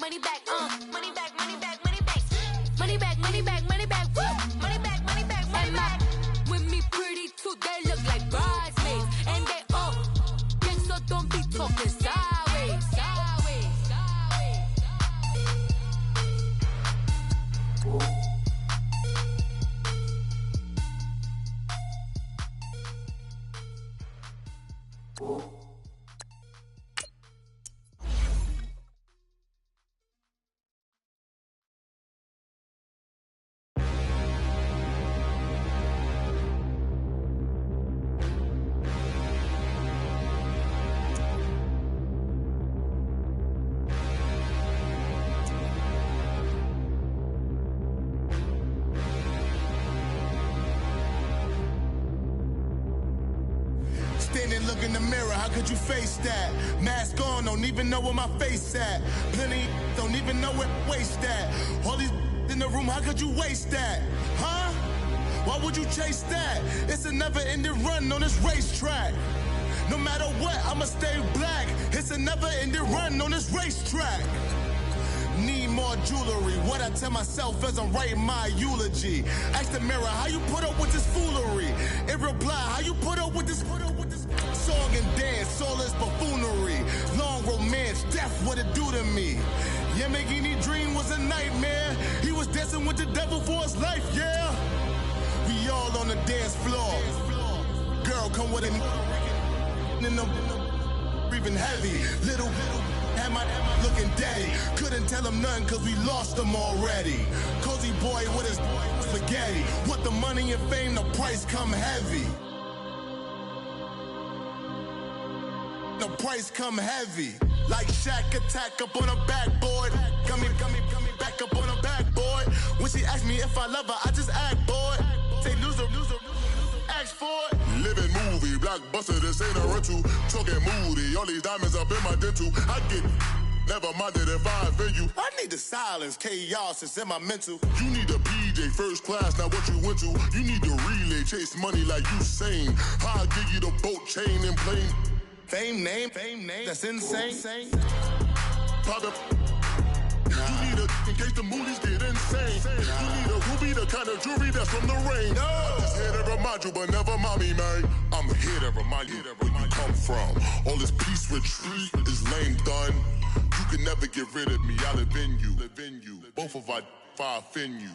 money back, money back, money back, money back, money back, money back, money back, woo, money back, money back, money back. With me pretty too, they look like bridesmaids, and they all gang, so don't be talking sideways, sideways, sideways. Look in the mirror, how could you face that? Mask on, don't even know where my face at. Plenty don't even know where waste at. All these in the room, how could you waste that? Huh? Why would you chase that? It's a never-ending run on this racetrack. No matter what, I'ma stay black. It's a never-ending run on this racetrack. Need more jewelry, what I tell myself as I'm writing my eulogy. Ask the mirror, how you put up with this foolery? It reply, how you put up with this song and dance, all this buffoonery. Long romance, death, what it do to me? Yamagini dream was a nightmare. He was dancing with the devil for his life, yeah. We all on the dance floor. Girl, come with it. In the breathing heavy. Little had my looking daddy. Couldn't tell him nothing cause we lost him already. Cozy boy with his spaghetti. With the money and fame, the price come heavy. The price come heavy. Like Shaq attack up on a backboard. Come me back up on a backboard. When she asked me if I love her, I just act bored. Say loser, ask for it. Living movie, blockbuster, this ain't a rental. Talking moody, all these diamonds up in my dental. I get never minded if I offend you. I need the silence, chaos is in my mental. You need a PJ, first class, not what you went to. You need the relay, chase money like you sane. I'll give you the boat, chain, and plane. Fame name, that's insane. Private. You need a, in case the movies get insane. You need a ruby, the kind of jewelry that's from the rain. No. I'm just here to remind you, but never mommy, man. I'm here to remind you where you come from. All this peace retreat is lame done. You can never get rid of me, I live in you. Both of our fire offend you.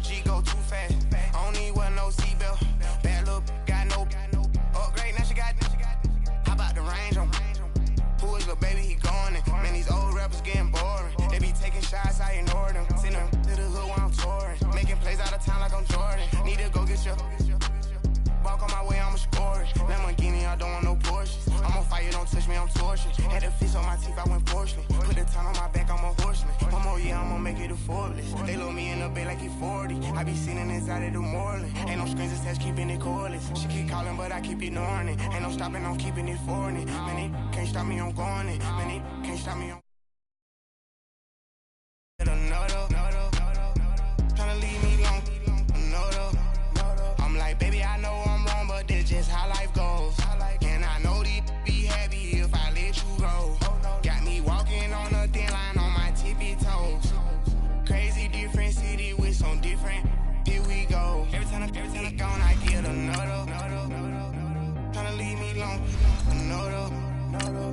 G go too fast. I don't need wear no seatbelt. Bad look, got no upgrade. Now she got. How about the range on? Who is the baby? He gone. Man, these old rappers getting boring. They be taking shots, I ignore them. Send them to the hood while I'm touring. Making plays out of town like I'm Jordan. Need to go get your. Walk on my way, I'ma score it. Lamborghini, I don't want no Porsches. I'm on fire, don't touch me, I'm torching. Had a fish on my teeth, I went porcelain. Put the time on my back, I'm a horseman. One more year, I'ma make it a Forbes. They load me in the bay like he 40. I be sitting inside of the Moreland. Ain't no screens attached, keeping it cordless. She keep calling, but I keep ignoring it. Ain't no stopping, I'm keeping it foreign it. Man, they can't stop me, I'm going it. Man, they can't stop me, I'm tryna leave me long. I'm like, baby, I know I'm wrong, but this just how life goes. And I know these be happy if I let you go. Got me walking on a thin line on my tippy toes. Crazy different city with some different. Here we go. Every time I get gone, I get another. Tryna leave me long.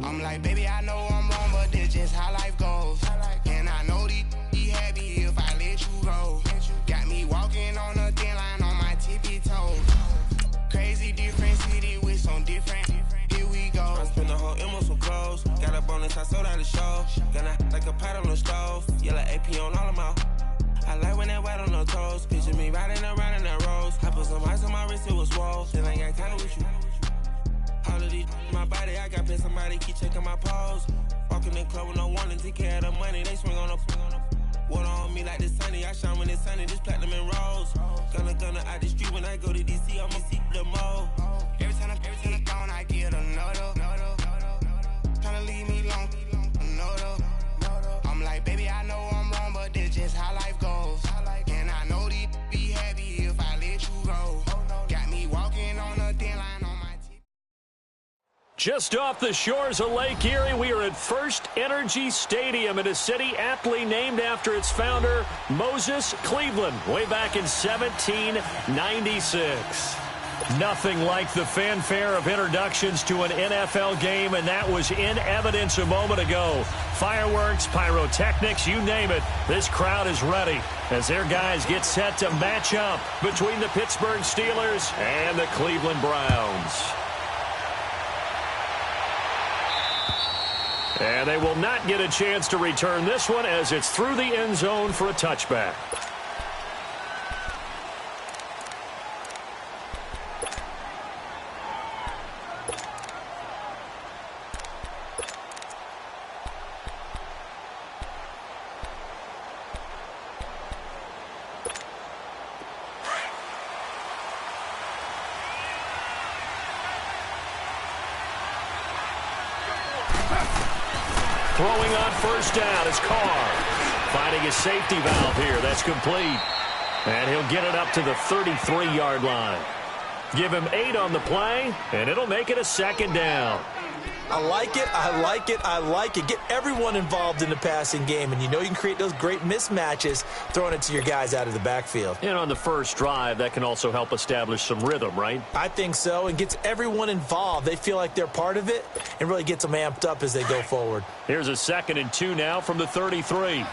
I'm like, baby, I know I'm wrong, but this just how life goes. And I know these be happy if I let you go. Got me walking on a thin line on my tippy toes. Crazy different city with some different. Here we go. I spent the whole M on some clothes. Got a bonus, I sold out the show. Gonna like a pot on the stove. Yellow AP on all of my. I like when that white on the toes. Picture me riding around in that rose. I put some ice on my wrist, it was swole. Then I got kinda with you. All of these, my body, I got pay somebody keep checking my pose. Walking in club with no warning, take care of the money, they swing on the. Water on me like the sunny, I shine when it's sunny, this platinum and rose. Gonna out the street when I go to DC, I'ma see the mo. Every time I get gone, I get another. Just off the shores of Lake Erie, we are at First Energy Stadium in a city aptly named after its founder, Moses Cleveland, way back in 1796. Nothing like the fanfare of introductions to an NFL game, and that was in evidence a moment ago. Fireworks, pyrotechnics, you name it. This crowd is ready as their guys get set to match up between the Pittsburgh Steelers and the Cleveland Browns. And they will not get a chance to return this one as it's through the end zone for a touchback. Throwing on first down is Carr. Finding a safety valve here. That's complete. And he'll get it up to the 33-yard line. Give him 8 on the play, and it'll make it a second down. I like it, I like it, I like it. Get everyone involved in the passing game, and you know you can create those great mismatches throwing it to your guys out of the backfield. And on the first drive, that can also help establish some rhythm, right? I think so, and gets everyone involved. They feel like they're part of it and really gets them amped up as they go forward. Here's a 2nd and 2 now from the 33.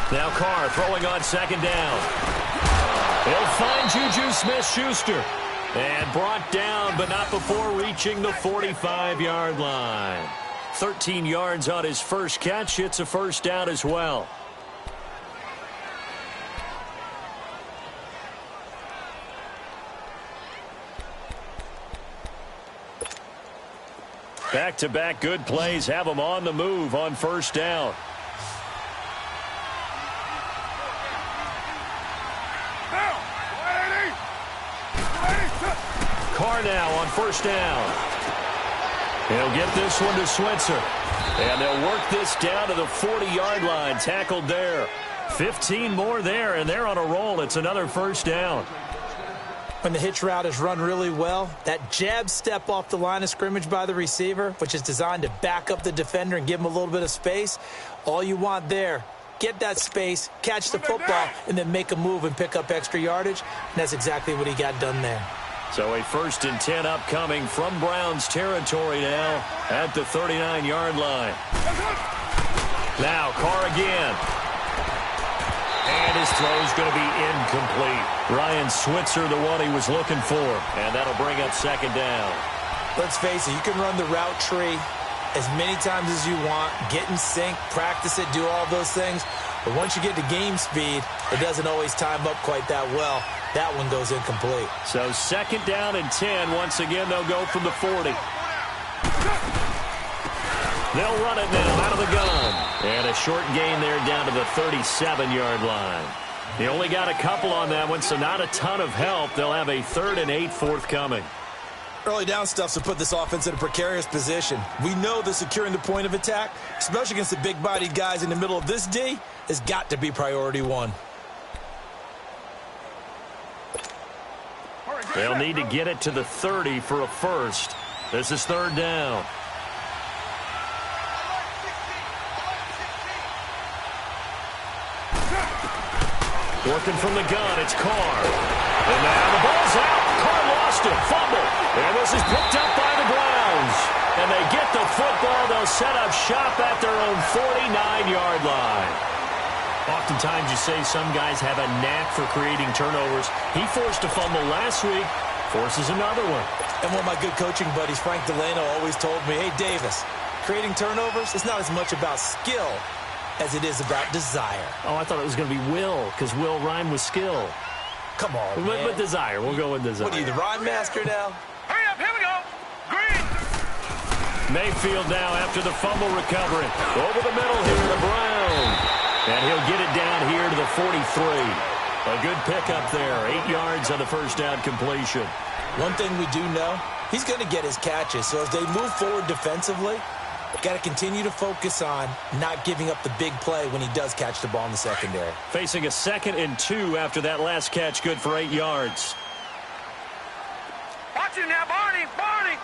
Now Carr throwing on 2nd down. He'll find Juju Smith-Schuster. And brought down, but not before reaching the 45-yard line. 13 yards on his first catch. It's a first down as well. Back-to-back good plays have him on the move on first down. Carr now on first down. He'll get this one to Switzer. And they'll work this down to the 40-yard line. Tackled there. 15 more there, and they're on a roll. It's another first down. When the hitch route is run really well, that jab step off the line of scrimmage by the receiver, which is designed to back up the defender and give him a little bit of space, all you want there, get that space, catch the football, and then make a move and pick up extra yardage. And that's exactly what he got done there. So a 1st and 10 upcoming from Browns territory now at the 39-yard line. Now Carr again. And his throw's going to be incomplete. Ryan Switzer, the one he was looking for. And that'll bring up 2nd down. Let's face it, you can run the route tree as many times as you want, get in sync, practice it, do all those things. But once you get to game speed, it doesn't always time up quite that well. That one goes incomplete. So 2nd down and 10. Once again, they'll go from the 40. They'll run it now out of the gun. And a short gain there down to the 37-yard line. They only got a couple on that one, so not a ton of help. They'll have a 3rd and 8 forthcoming. Early down stuff to put this offense in a precarious position. We know that securing the point of attack, especially against the big-bodied guys in the middle of this D, has got to be priority 1. They'll need to get it to the 30 for a first. This is 3rd down. Working from the gun, it's Carr. And now the ball's out. Carr lost it. Fumble. And this is picked up by the Browns. And they get the football. They'll set up shop at their own 49-yard line. Oftentimes you say some guys have a knack for creating turnovers. He forced a fumble last week, forces another one. And one of my good coaching buddies, Frank Delano, always told me, hey, Davis, creating turnovers is not as much about skill as it is about desire. Oh, I thought it was going to be will, because will rhyme with skill. Come on, man. With desire. We'll go with desire. What are you, the rhyme master now? Hurry up, here we go. Green. Mayfield now after the fumble recovery. Over the middle here to Brown. And he'll get it down here to the 43. A good pickup there. 8 yards on the first down completion. One thing we do know, he's going to get his catches. So as they move forward defensively, Got to continue to focus on not giving up the big play when he does catch the ball in the secondary. Facing a 2nd and 2 after that last catch, good for 8 yards. Watch it now, Barney! Barney!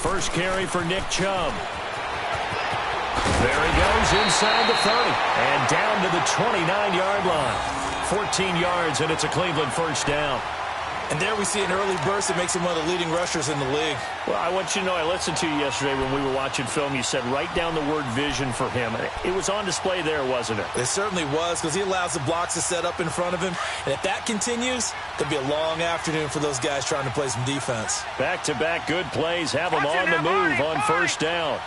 First carry for Nick Chubb. There he goes inside the 30 and down to the 29-yard line. 14 yards, and it's a Cleveland first down. And there we see an early burst that makes him one of the leading rushers in the league. Well, I want you to know, I listened to you yesterday when we were watching film. You said write down the word vision for him. It was on display there, wasn't it? It certainly was, because he allows the blocks to set up in front of him. And if that continues, it'll be a long afternoon for those guys trying to play some defense. Back-to-back good plays have them on the move on first down.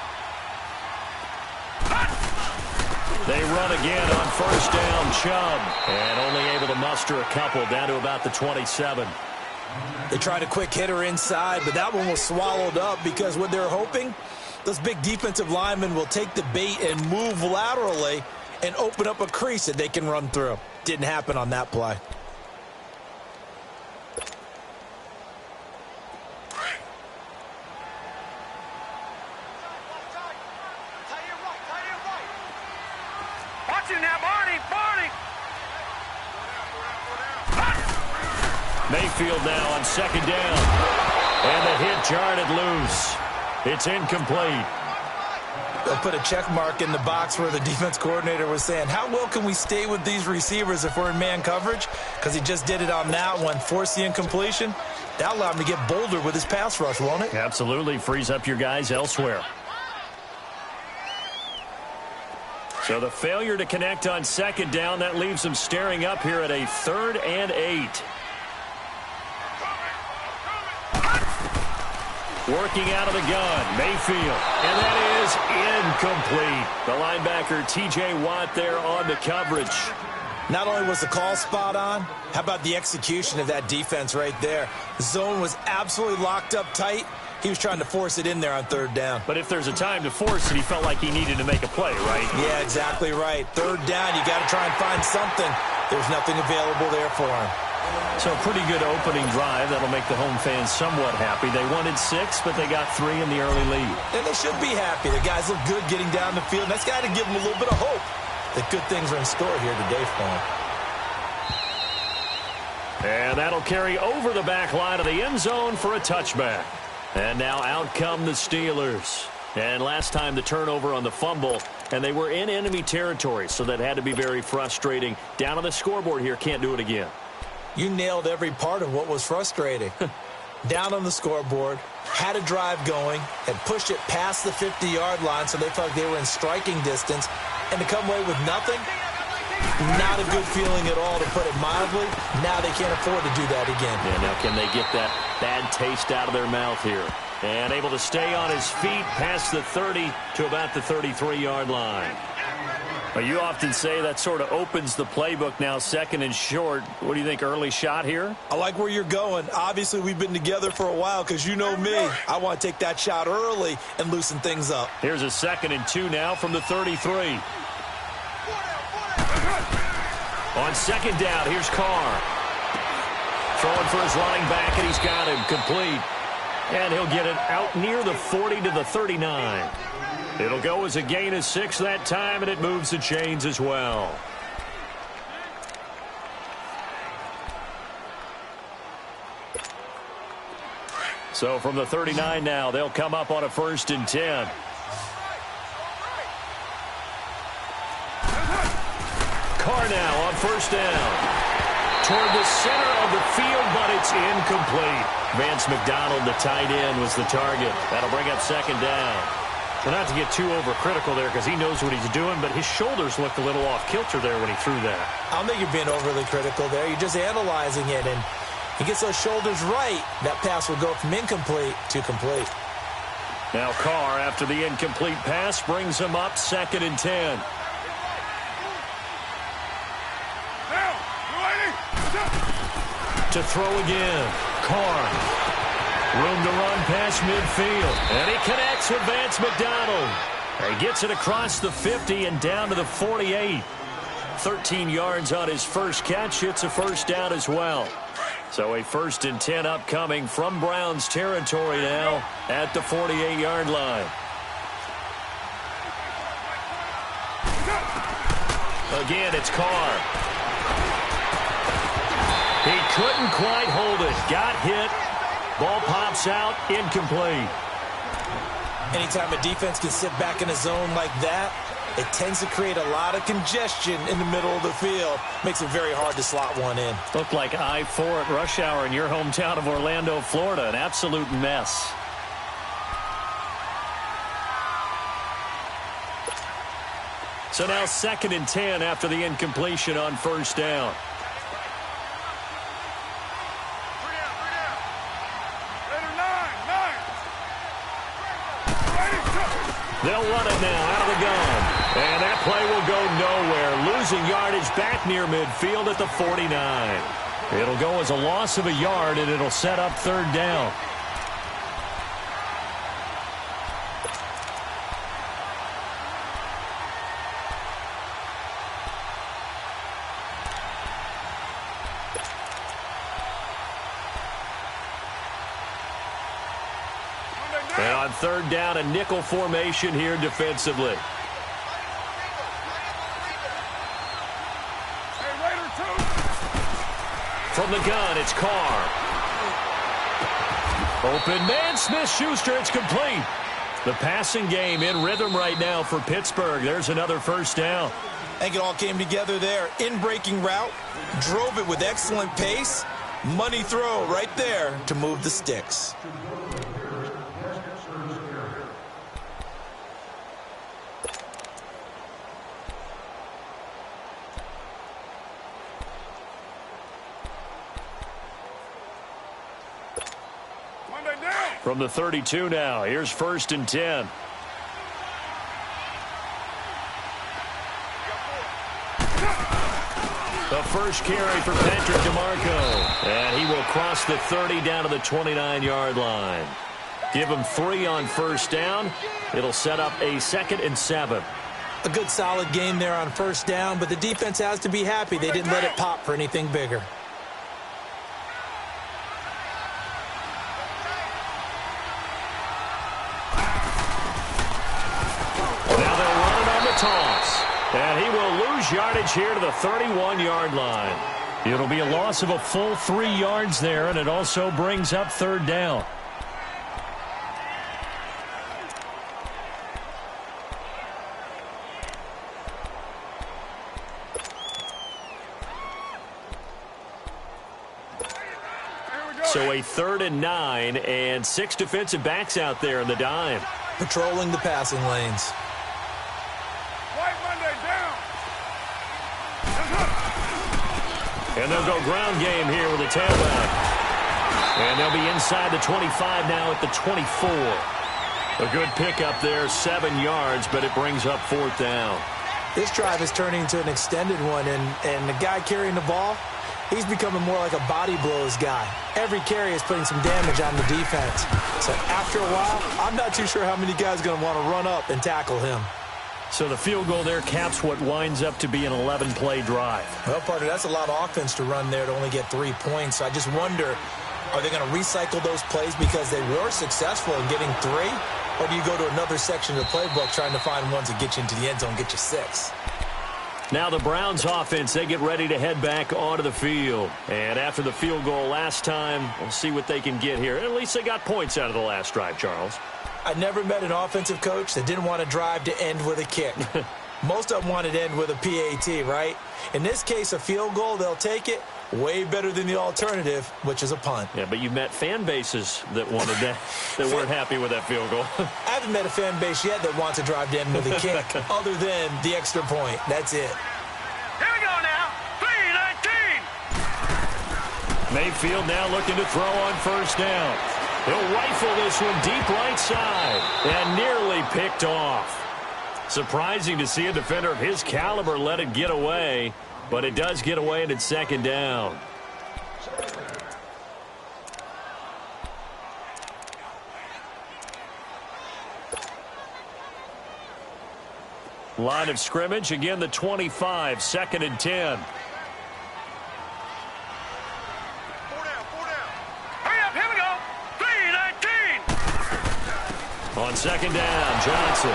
They run again on first down, Chubb, and only able to muster a couple down to about the 27. They tried a quick hitter inside, but that one was swallowed up because what they're hoping, those big defensive linemen will take the bait and move laterally and open up a crease that they can run through. Didn't happen on that play. Watch it now, Barney! Barney! Mayfield now on second down. And the hit jarred it loose. It's incomplete. They'll put a check mark in the box where the defense coordinator was saying, how well can we stay with these receivers if we're in man coverage? Because he just did it on that one, forced the incompletion. That allowed him to get bolder with his pass rush, won't it? Absolutely. Frees up your guys elsewhere. So the failure to connect on second down, that leaves them staring up here at a 3rd and 8. Working out of the gun, Mayfield. And that is incomplete. The linebacker, T.J. Watt, there on the coverage. Not only was the call spot on, how about the execution of that defense right there? The zone was absolutely locked up tight. He was trying to force it in there on 3rd down. But if there's a time to force it, he felt like he needed to make a play, right? Yeah, exactly right. 3rd down, you got to try and find something. There's nothing available there for him. So pretty good opening drive. That'll make the home fans somewhat happy. They wanted 6, but they got 3 in the early lead. And they should be happy. The guys look good getting down the field. And that's got to give them a little bit of hope that good things are in store here today for them. And that'll carry over the back line of the end zone for a touchback. And now out come the Steelers. And last time the turnover on the fumble, and they were in enemy territory, so that had to be very frustrating. Down on the scoreboard here, can't do it again. You nailed every part of what was frustrating. Down on the scoreboard, had a drive going, had pushed it past the 50-yard line so they felt like they were in striking distance, and to come away with nothing, not a good feeling at all, to put it mildly. Now they can't afford to do that again. Yeah, now can they get that bad taste out of their mouth here? And able to stay on his feet past the 30 to about the 33-yard line. Well, you often say that sort of opens the playbook now, 2nd and short. What do you think, early shot here? I like where you're going. Obviously, we've been together for a while because you know me. I want to take that shot early and loosen things up. Here's a 2nd and 2 now from the 33. On second down, here's Carr. Throwing for his running back, and he's got him complete. And he'll get it out near the 40 to the 39. It'll go as a gain of 6 that time, and it moves the chains as well. So from the 39 now, they'll come up on a 1st and 10. Carr now on 1st down. Toward the center of the field, but it's incomplete. Vance McDonald, the tight end, was the target. That'll bring up 2nd down. Well, not to get too overcritical there because he knows what he's doing, but his shoulders looked a little off kilter there when he threw that. I don't think you're being overly critical there. You're just analyzing it, and he gets those shoulders right. That pass will go from incomplete to complete. Now Carr, after the incomplete pass, brings him up 2nd and 10. To throw again. Carr. Room to run past midfield. And he connects with Vance McDonald. He gets it across the 50 and down to the 48. 13 yards on his first catch. It's a 1st down as well. So a 1st and 10 upcoming from Browns territory now at the 48-yard line. Again, it's Carr. He couldn't quite hold it. Got hit. Ball pops out. Incomplete. Anytime a defense can sit back in a zone like that, it tends to create a lot of congestion in the middle of the field. Makes it very hard to slot one in. Looked like I-4 at rush hour in your hometown of Orlando, Florida. An absolute mess. So now 2nd and 10 after the incompletion on 1st down. They'll run it now out of the gun. And that play will go nowhere. Losing yardage back near midfield at the 49. It'll go as a loss of a yard, and it'll set up 3rd down. And on 3rd down, a nickel formation here defensively. From the gun, it's Carr. Open man, Smith-Schuster, it's complete. The passing game in rhythm right now for Pittsburgh. There's another 1st down. I think it all came together there. In-breaking route, drove it with excellent pace. Money throw right there to move the sticks. From the 32 now, here's 1st and 10. The first carry for Patrick DeMarco. And he will cross the 30 down to the 29-yard line. Give him 3 on 1st down. It'll set up a 2nd and 7. A good solid game there on 1st down, but the defense has to be happy they didn't let it pop for anything bigger. And he will lose yardage here to the 31-yard line. It'll be a loss of a full 3 yards there, and it also brings up 3rd down. So a 3rd and 9, and 6 defensive backs out there in the dime. Patrolling the passing lanes. And they'll go ground game here with a tailback. And they'll be inside the 25 now at the 24. A good pickup there, 7 yards, but it brings up 4th down. This drive is turning into an extended one, and the guy carrying the ball, he's becoming more like a body blows guy. Every carry is putting some damage on the defense. So after a while, I'm not too sure how many guys are going to want to run up and tackle him. So the field goal there caps what winds up to be an 11-play drive. Well, partner, that's a lot of offense to run there to only get 3 points. So I just wonder, are they going to recycle those plays because they were successful in getting 3? Or do you go to another section of the playbook trying to find ones that get you into the end zone, get you 6? Now the Browns offense, they get ready to head back onto the field. And after the field goal last time, we'll see what they can get here. At least they got points out of the last drive, Charles. I never met an offensive coach that didn't want to drive to end with a kick. Most of them wanted to end with a PAT, right? In this case, a field goal, they'll take it. Way better than the alternative, which is a punt. Yeah, but you've met fan bases that wanted that, that weren't happy with that field goal. I haven't met a fan base yet that wants to drive to end with a kick other than the extra point. That's it. Here we go now. 3-19. Mayfield now looking to throw on 1st down. He'll rifle this one deep right side and nearly picked off. Surprising to see a defender of his caliber let it get away, but it does get away and it's 2nd down. Line of scrimmage, again the 25, 2nd and 10. On second down, Johnson.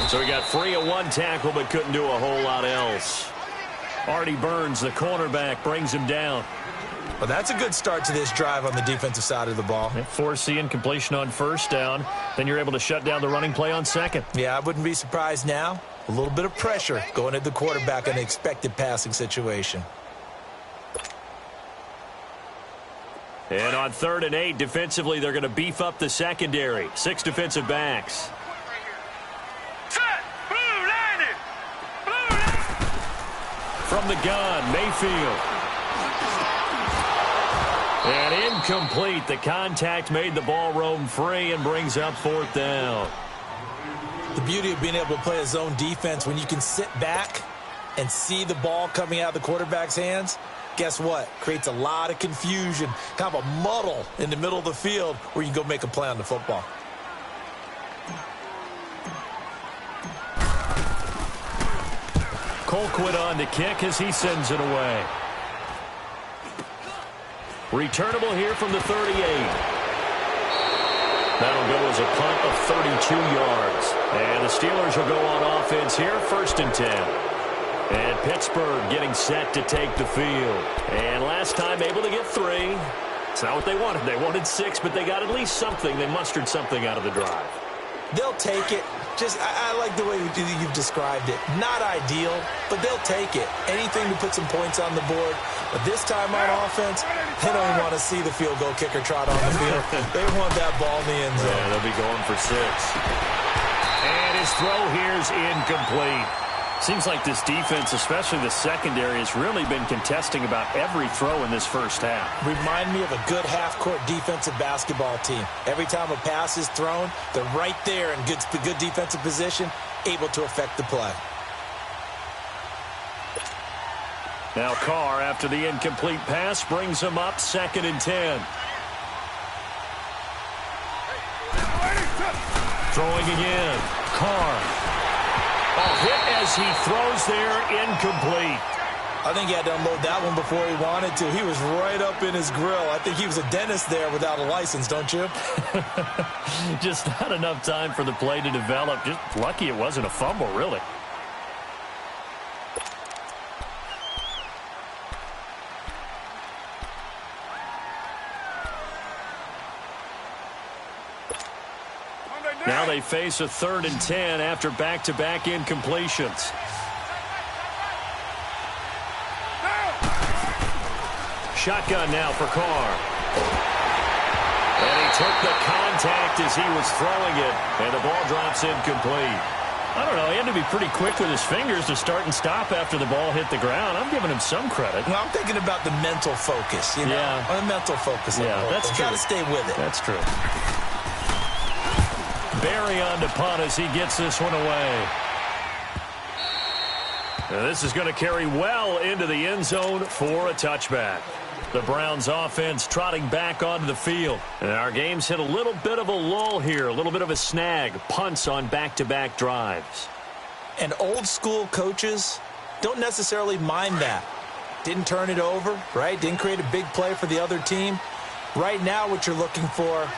So he got free of one tackle but couldn't do a whole lot else. Artie Burns, the cornerback, brings him down. Well, that's a good start to this drive on the defensive side of the ball. Forcing incompletion on first down. Then you're able to shut down the running play on second. Yeah, I wouldn't be surprised now. A little bit of pressure going at the quarterback in an expected passing situation. And on 3rd and 8, defensively, they're going to beef up the secondary. 6 defensive backs. From the gun, Mayfield. And incomplete. The contact made the ball roam free and brings up 4th down. The beauty of being able to play a zone defense when you can sit back and see the ball coming out of the quarterback's hands, guess what? Creates a lot of confusion, kind of a muddle in the middle of the field where you can go make a play on the football. Colquitt on to kick as he sends it away. Returnable here from the 38. That'll go as a punt of 32 yards. And the Steelers will go on offense here, 1st and 10. And Pittsburgh getting set to take the field. And last time able to get 3. It's not what they wanted. They wanted 6, but they got at least something. They mustered something out of the drive. They'll take it. I like the way you've described it. Not ideal, but they'll take it. Anything to put some points on the board. But this time on offense, they don't want to see the field goal kicker trot on the field. They want that ball in the end zone. Yeah, they'll be going for 6. And his throw here's incomplete. Seems like this defense, especially the secondary, has really been contesting about every throw in this first half. Remind me of a good half-court defensive basketball team. Every time a pass is thrown, they're right there in good defensive position, able to affect the play. Now Carr, after the incomplete pass, brings him up 2nd and 10. Throwing again. Carr. Hit as he throws there, incomplete. I think he had to unload that one before he wanted to. He was right up in his grill. I think he was a dentist there without a license, don't you? Just not enough time for the play to develop. Just lucky it wasn't a fumble, really. Now they face a 3rd and 10 after back-to-back incompletions. Shotgun now for Carr. And he took the contact as he was throwing it, and the ball drops incomplete. I don't know, he had to be pretty quick with his fingers to start and stop after the ball hit the ground. I'm giving him some credit. Well, I'm thinking about the mental focus, you know? Yeah. The mental focus. Yeah, that's true. Got to stay with it. That's true. Barry on to punt as he gets this one away. Now this is going to carry well into the end zone for a touchback. The Browns offense trotting back onto the field. And our game's hit a little bit of a lull here, a little bit of a snag. Punts on back-to-back drives. And old school coaches don't necessarily mind that. Didn't turn it over, right? Didn't create a big play for the other team. Right now what you're looking for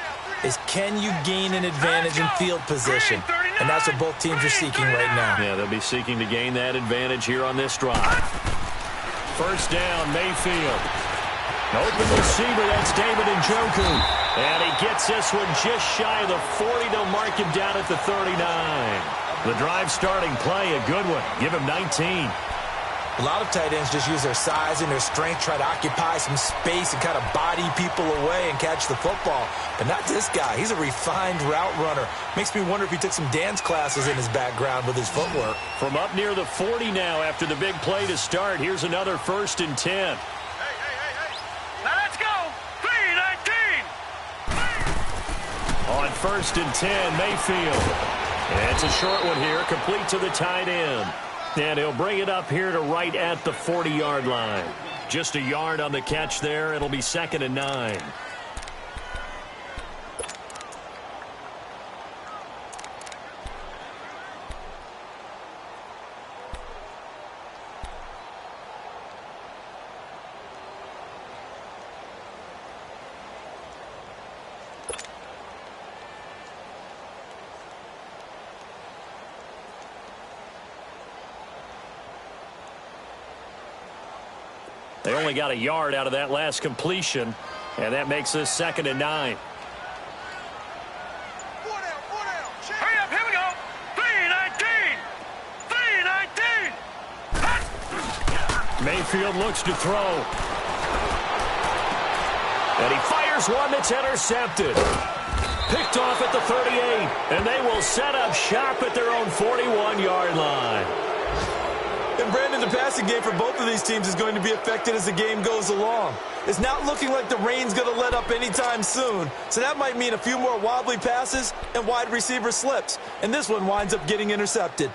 is can you gain an advantage in field position? And that's what both teams are seeking right now. Yeah, they'll be seeking to gain that advantage here on this drive. 1st down, Mayfield. Open receiver, that's David Njoku. And he gets this one just shy of the 40. They'll mark him down at the 39. The drive starting play, a good one. Give him 19. A lot of tight ends just use their size and their strength, try to occupy some space and kind of body people away and catch the football. But not this guy. He's a refined route runner. Makes me wonder if he took some dance classes in his background with his footwork. From up near the 40 now after the big play to start. Here's another 1st and 10. Now let's go. 3-19. On 1st and 10, Mayfield. And it's a short one here, complete to the tight end. And he'll bring it up here to right at the 40-yard line. Just a yard on the catch there. It'll be 2nd and 9. They only got a yard out of that last completion, and that makes this 2nd and 9. Hurry up, here we go. 3-19. 3-19. Mayfield looks to throw. And he fires one that's intercepted. Picked off at the 38, and they will set up shop at their own 41-yard line. And Brandon, the passing game for both of these teams is going to be affected as the game goes along. It's not looking like the rain's going to let up anytime soon, so that might mean a few more wobbly passes and wide receiver slips, and this one winds up getting intercepted.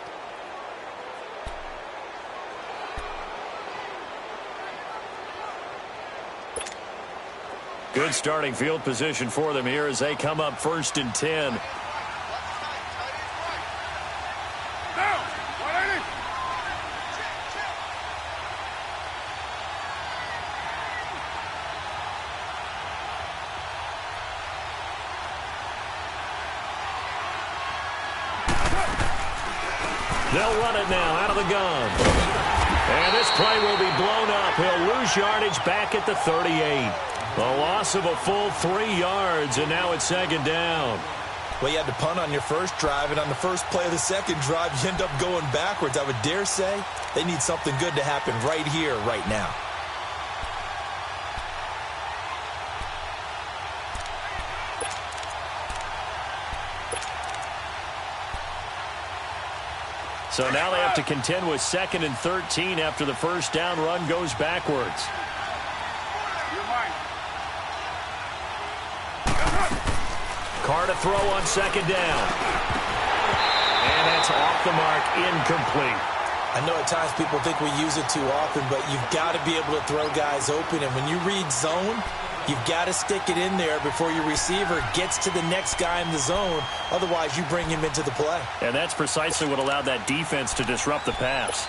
Good starting field position for them here as they come up 1st and 10. They'll run it now out of the gun. And this play will be blown up. He'll lose yardage back at the 38. A loss of a full 3 yards, and now it's 2nd down. Well, you had to punt on your first drive, and on the first play of the second drive, you end up going backwards. I would dare say they need something good to happen right here, right now. So now they have to contend with 2nd and 13 after the first down run goes backwards. Carr to throw on 2nd down. And that's off the mark, incomplete. I know at times people think we use it too often, but you've got to be able to throw guys open. And when you read zone, you've got to stick it in there before your receiver gets to the next guy in the zone. Otherwise, you bring him into the play. And that's precisely what allowed that defense to disrupt the pass.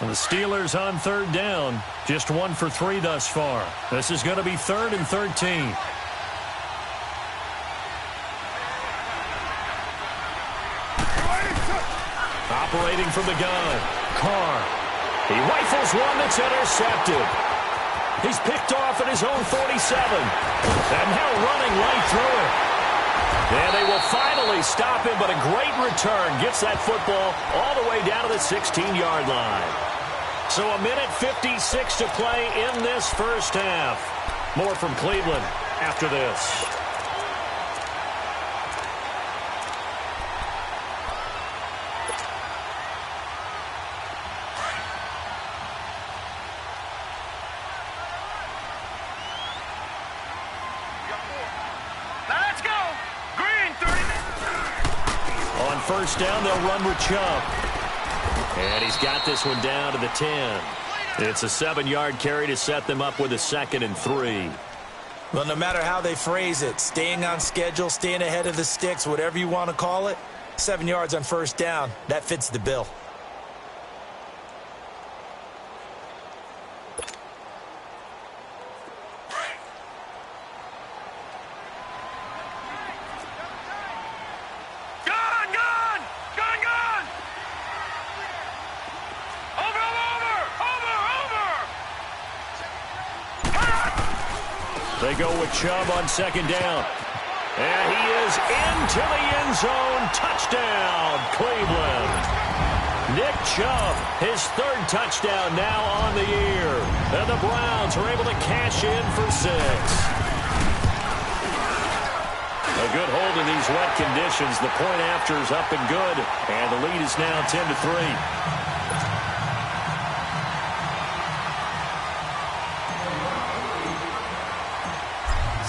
And the Steelers on 3rd down. Just 1 for 3 thus far. This is going to be 3rd and 13. Operating from the gun. Carr. He rifles one that's intercepted. He's picked off at his own 47. And now running right through it. And they will finally stop him, but a great return gets that football all the way down to the 16-yard line. So 1:56 to play in this first half. More from Cleveland after this. Let's go. Green 30. On first down, they'll run with Chubb. And he's got this one down to the 10. It's a 7-yard carry to set them up with a 2nd and 3. Well, no matter how they phrase it, staying on schedule, staying ahead of the sticks, whatever you want to call it, 7 yards on first down, that fits the bill. They go with Chubb on 2nd down. And he is into the end zone. Touchdown, Cleveland. Nick Chubb, his 3rd touchdown now on the year. And the Browns are able to cash in for 6. A good hold in these wet conditions. The point after is up and good. And the lead is now 10-3.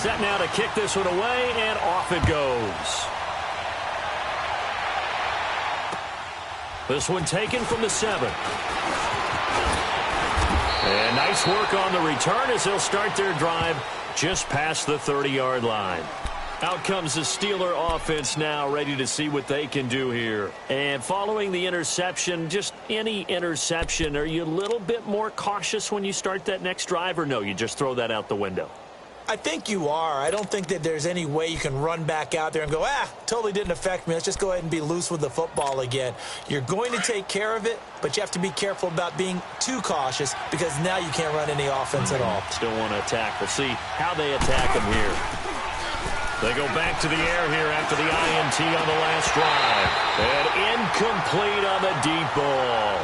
Set now to kick this one away, and off it goes. This one taken from the 7. And nice work on the return as they'll start their drive just past the 30-yard line. Out comes the Steeler offense now, ready to see what they can do here. And following the interception, just any interception, are you a little bit more cautious when you start that next drive, or no, you just throw that out the window? I think you are. I don't think that there's any way you can run back out there and go, totally didn't affect me. Let's just go ahead and be loose with the football again. You're going to take care of it, but you have to be careful about being too cautious because now you can't run any offense at all. Still want to attack. We'll see how they attack him here. They go back to the air here after the INT on the last drive. And incomplete on the deep ball.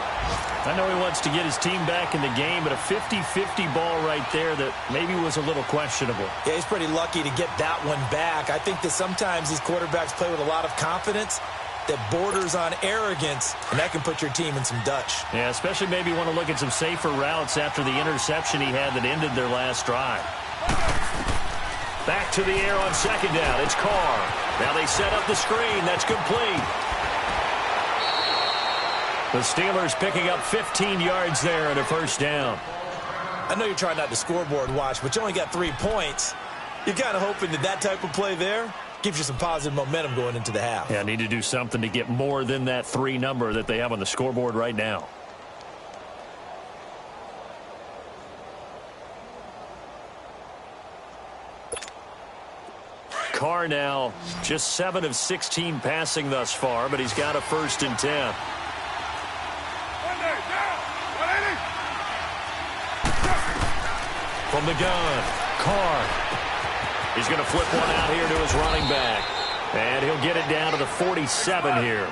I know he wants to get his team back in the game, but a 50-50 ball right there that maybe was a little questionable. Yeah, he's pretty lucky to get that one back. I think that sometimes these quarterbacks play with a lot of confidence that borders on arrogance, and that can put your team in some Dutch. Yeah, especially maybe want to look at some safer routes after the interception he had that ended their last drive. Back to the air on second down. It's Carr. Now they set up the screen. That's complete. The Steelers picking up 15 yards there and a first down. I know you're trying not to scoreboard watch, but you only got 3 points. You're kind of hoping that that type of play there gives you some positive momentum going into the half. Yeah, need to do something to get more than that 3 number that they have on the scoreboard right now. Carr now just 7 of 16 passing thus far, but he's got a 1st and 10. From the gun, Carr. He's going to flip one out here to his running back. And he'll get it down to the 47 here.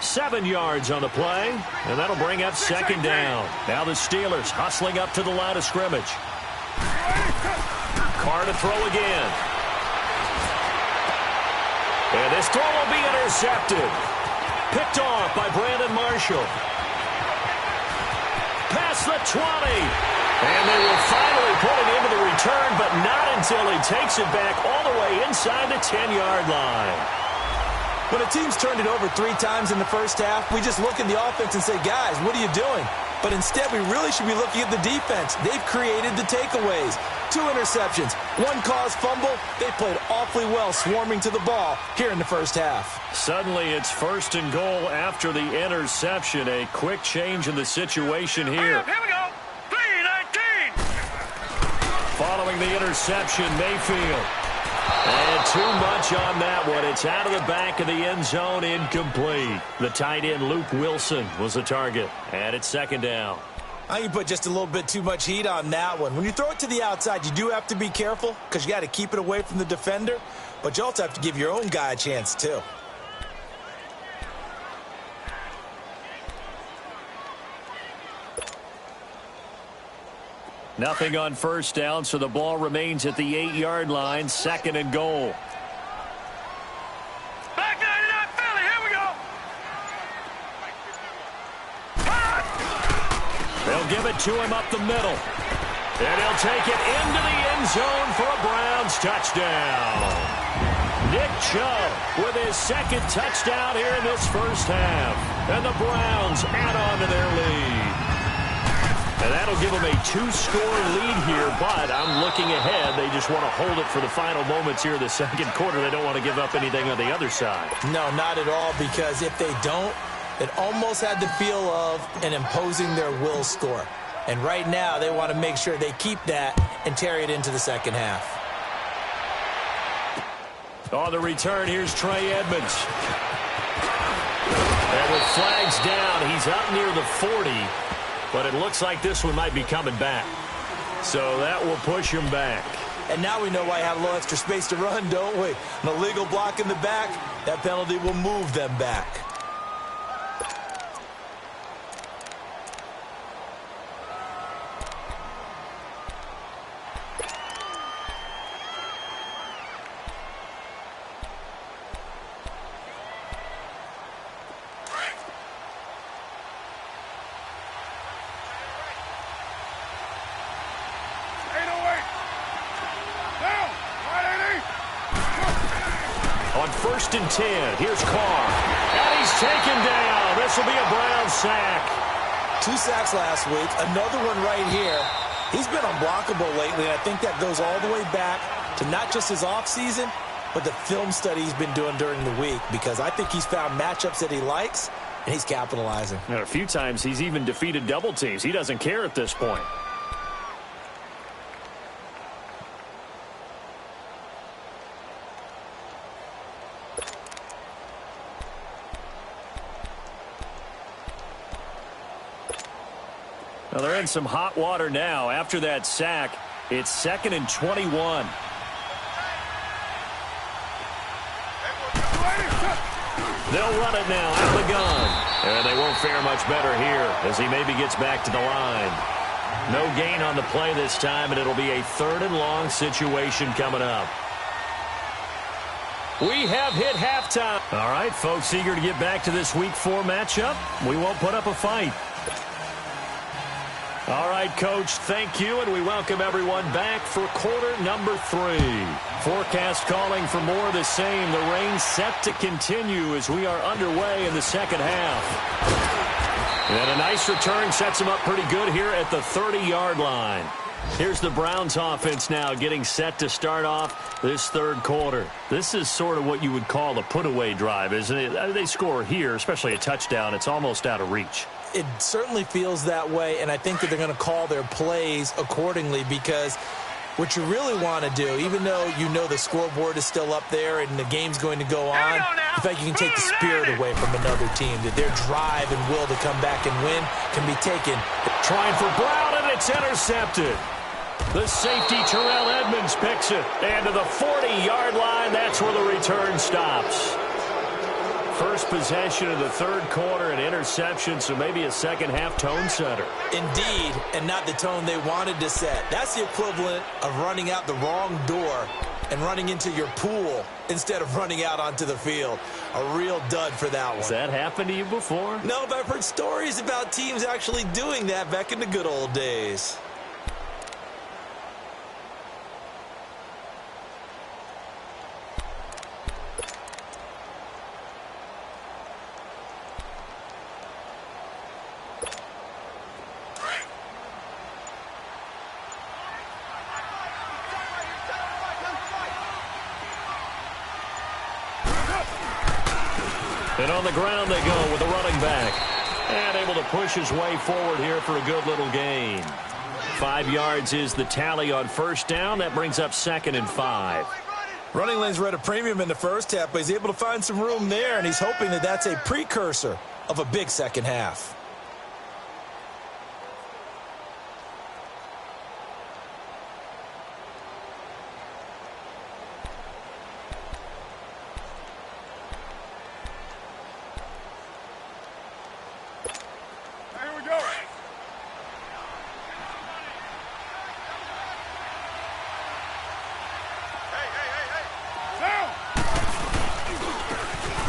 7 yards on the play, and that'll bring up second down. Now the Steelers hustling up to the line of scrimmage. Carr to throw again. And this throw will be intercepted. Picked off by Brandon Marshall. Past the 20. And they will finally put it into the return, but not until he takes it back all the way inside the 10-yard line. When a team's turned it over 3 times in the first half, we just look at the offense and say, guys, what are you doing? But instead, we really should be looking at the defense. They've created the takeaways. 2 interceptions, 1 caused fumble. They played awfully well swarming to the ball here in the first half. Suddenly, it's 1st and goal after the interception. A quick change in the situation here. Here we go. Following the interception, Mayfield. And too much on that one. It's out of the back of the end zone, incomplete. The tight end, Luke Wilson, was the target. And it's second down. I can put just a little bit too much heat on that one. When you throw it to the outside, you do have to be careful because you got to keep it away from the defender. But you also have to give your own guy a chance, too. Nothing on first down, so the ball remains at the 8-yard line, 2nd and goal. Back 99 Philly, here we go. They'll give it to him up the middle. And he'll take it into the end zone for a Browns touchdown. Nick Chubb with his 2nd touchdown here in this first half. And the Browns add on to their lead. And that'll give them a 2-score lead here, but I'm looking ahead. They just want to hold it for the final moments here in the second quarter. They don't want to give up anything on the other side. No, not at all, because if they don't, it almost had the feel of an imposing their will score. And right now, they want to make sure they keep that and carry it into the second half. On the return, here's Trey Edmonds. And with flags down, he's up near the 40. But it looks like this one might be coming back. So that will push him back. And now we know why I have a little extra space to run, don't we? An illegal block in the back, that penalty will move them back. On 1st and 10, here's Carr. And he's taken down. This will be a Browns sack. 2 sacks last week, another one right here. He's been unblockable lately, and I think that goes all the way back to not just his offseason, but the film study he's been doing during the week, because I think he's found matchups that he likes, and he's capitalizing. And a few times he's even defeated double teams. He doesn't care at this point. Well, they're in some hot water now. After that sack, it's 2nd and 21. They'll run it now out of the gun. And they won't fare much better here as he maybe gets back to the line. No gain on the play this time, and it'll be a 3rd and long situation coming up. We have hit halftime. All right, folks, eager to get back to this Week 4 matchup. We won't put up a fight. All right, Coach, thank you, and we welcome everyone back for quarter number 3. Forecast calling for more of the same. The rain set to continue as we are underway in the second half. And a nice return sets them up pretty good here at the 30-yard line. Here's the Browns offense now getting set to start off this 3rd quarter. This is sort of what you would call a put-away drive, isn't it? They score here, especially a touchdown. It's almost out of reach. It certainly feels that way, and I think that they're going to call their plays accordingly because what you really want to do, even though you know the scoreboard is still up there and the game's going to go on, in fact, you can take the spirit away from another team, that their drive and will to come back and win can be taken. Trying for Brown, and it's intercepted. The safety, Terrell Edmonds, picks it. And to the 40-yard line, that's where the return stops. First possession of the 3rd quarter, an interception, so maybe a second-half tone setter. Indeed, and not the tone they wanted to set. That's the equivalent of running out the wrong door and running into your pool instead of running out onto the field. A real dud for that one. Has that happened to you before? No, but I've heard stories about teams actually doing that back in the good old days. And on the ground they go with the running back. And able to push his way forward here for a good little gain. 5 yards is the tally on first down. That brings up 2nd and 5. Running lanes were at a premium in the first half, but he's able to find some room there, and he's hoping that that's a precursor of a big second half.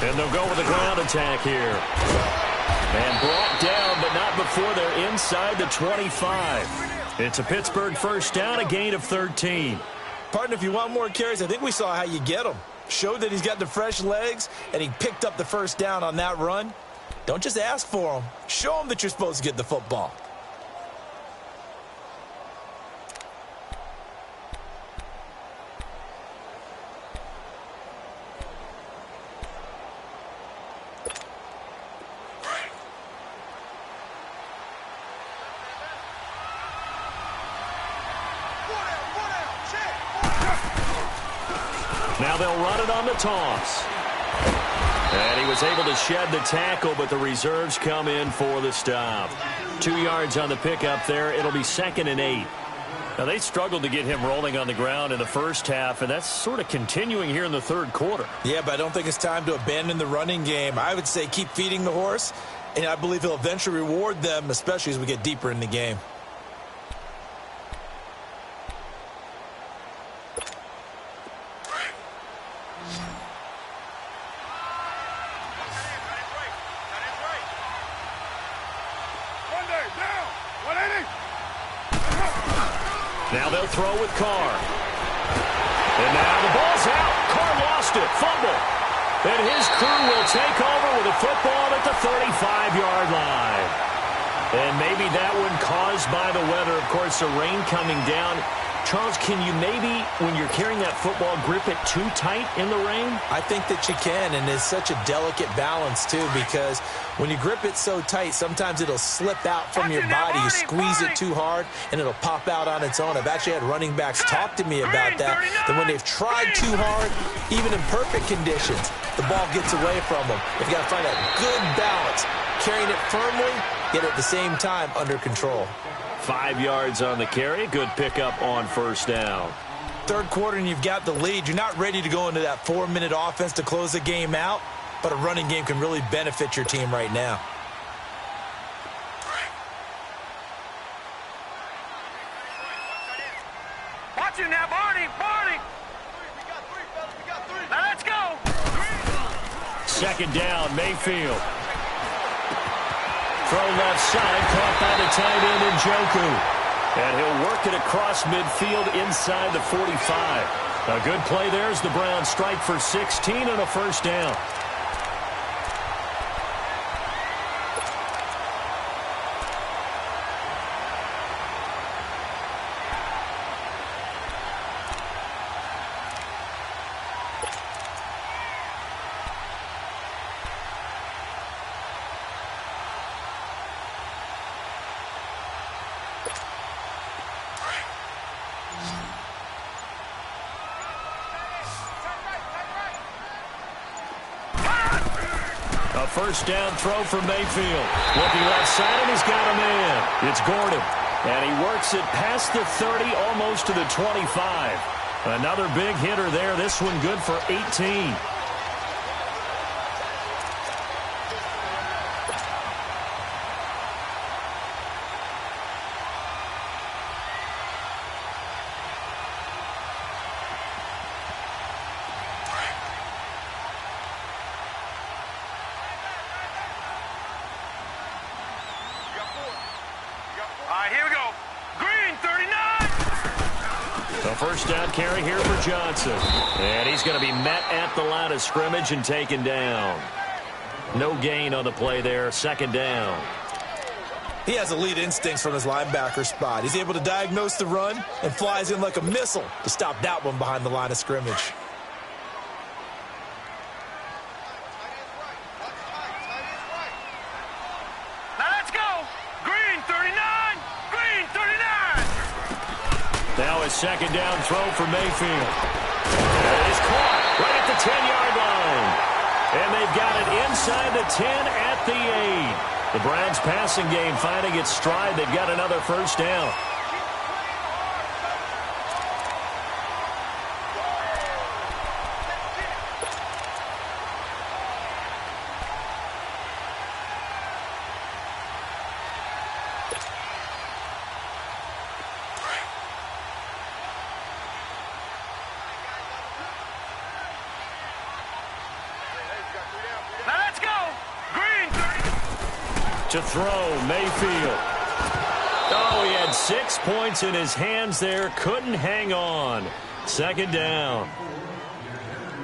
And they'll go with the ground attack here. And brought down, but not before they're inside the 25. It's a Pittsburgh first down, a gain of 13. Partner, if you want more carries, I think we saw how you get them. Showed that he's got the fresh legs, and he picked up the first down on that run. Don't just ask for him. Show him that you're supposed to get the football. Now they'll run it on the toss. And he was able to shed the tackle, but the reserves come in for the stop. 2 yards on the pickup there. It'll be 2nd and 8. Now, they struggled to get him rolling on the ground in the first half, and that's sort of continuing here in the 3rd quarter. Yeah, but I don't think it's time to abandon the running game. I would say keep feeding the horse, and I believe he'll eventually reward them, especially as we get deeper in the game. Now they'll throw with Carr. And now the ball's out. Carr lost it. Fumble. And his crew will take over with a football at the 35-yard line. And maybe that one caused by the weather. Of course, the rain coming down. Charles, can you maybe, when you're carrying that football, grip it too tight in the rain? I think that you can, and it's such a delicate balance, too, because when you grip it so tight, sometimes it'll slip out from your body. You squeeze it too hard, and it'll pop out on its own. I've actually had running backs talk to me about that when they've tried too hard, even in perfect conditions, the ball gets away from them. You've got to find that good balance, carrying it firmly yet at the same time under control. 5 yards on the carry. Good pickup on first down. Third quarter and you've got the lead. You're not ready to go into that 4-minute offense to close the game out, but a running game can really benefit your team right now. Watch it now, Barney! Barney! Now let's go! Second down, Mayfield. Throw left side, caught by the tight end Njoku. And he'll work it across midfield inside the 45. A good play there as the Browns strike for 16 and a first down. First down throw for Mayfield. Looking left side, and he's got a man. It's Gordon. And he works it past the 30, almost to the 25. Another big hitter there. This one good for 18. First down carry here for Johnson. And he's going to be met at the line of scrimmage and taken down. No gain on the play there. Second down. He has elite instincts from his linebacker spot. He's able to diagnose the run and flies in like a missile to stop that one behind the line of scrimmage. Now a second down throw for Mayfield. And it is caught right at the 10-yard line. And they've got it inside the 10 at the 8. The Browns passing game finding its stride. They've got another first down. To throw, Mayfield. Oh, he had 6 points in his hands there. Couldn't hang on. Second down.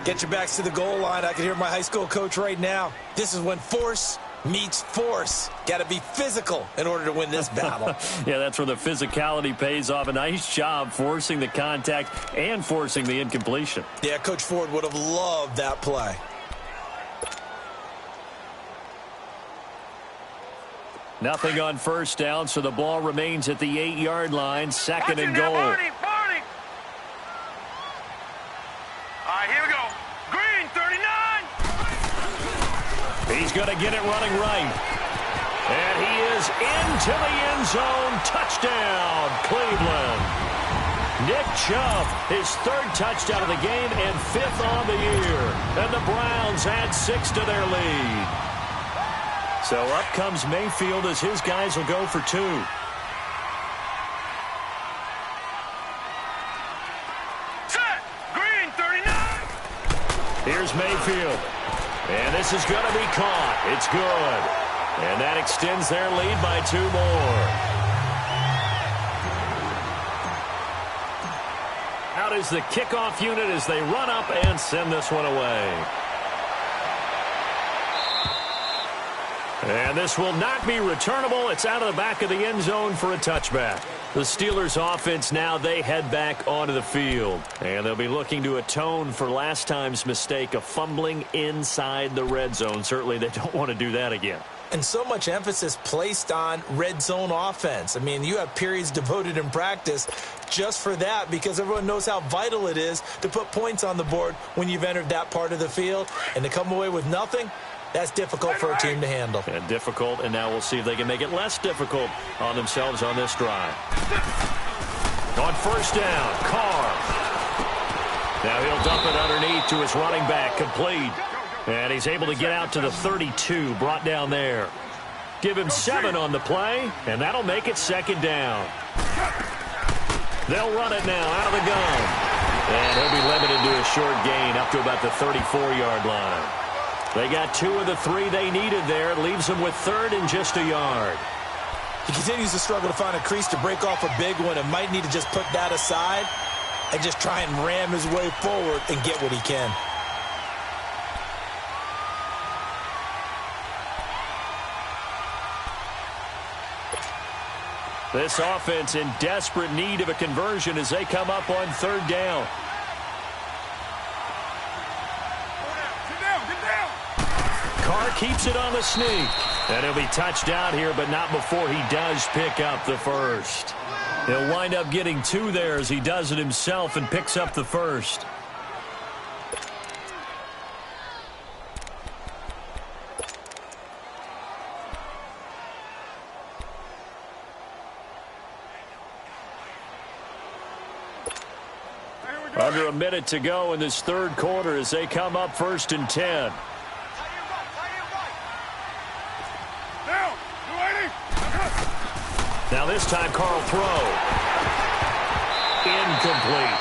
Get your backs to the goal line. I can hear my high school coach right now. This is when force meets force. Got to be physical in order to win this battle. Yeah, that's where the physicality pays off. A nice job forcing the contact and forcing the incompletion. Yeah, Coach Ford would have loved that play. Nothing on first down, so the ball remains at the 8-yard line. Second and goal. Barney. All right, here we go. Green, 39. He's going to get it running right. And he is into the end zone. Touchdown, Cleveland. Nick Chubb, his 3rd touchdown of the game and 5th on the year. And the Browns add 6 to their lead. So up comes Mayfield as his guys will go for 2. Set. Green, 39. Here's Mayfield. And this is going to be caught. It's good. And that extends their lead by 2 more. Out is the kickoff unit as they run up and send this one away. And this will not be returnable. It's out of the back of the end zone for a touchback. The Steelers offense now, they head back onto the field. And they'll be looking to atone for last time's mistake of fumbling inside the red zone. Certainly they don't want to do that again. And so much emphasis placed on red zone offense. I mean, you have periods devoted in practice just for that because everyone knows how vital it is to put points on the board when you've entered that part of the field. And to come away with nothing, That's difficult for a team to handle. And difficult, and now we'll see if they can make it less difficult on themselves on this drive. On first down, Carr. Now he'll dump it underneath to his running back, complete. And he's able to get out to the 32, brought down there. Give him 7 on the play, and that'll make it second down. They'll run it now out of the gun. And he'll be limited to a short gain up to about the 34-yard line. They got 2 of the 3 they needed there. It leaves them with 3rd and just a yard. He continues to struggle to find a crease to break off a big one and might need to just put that aside and just try and ram his way forward and get what he can. This offense in desperate need of a conversion as they come up on 3rd down. Carr keeps it on the sneak. And he'll be touched out here, but not before he does pick up the first. He'll wind up getting 2 there as he does it himself and picks up the first. Under a minute to go in this 3rd quarter as they come up 1st and 10. Now this time Carl throw. Incomplete.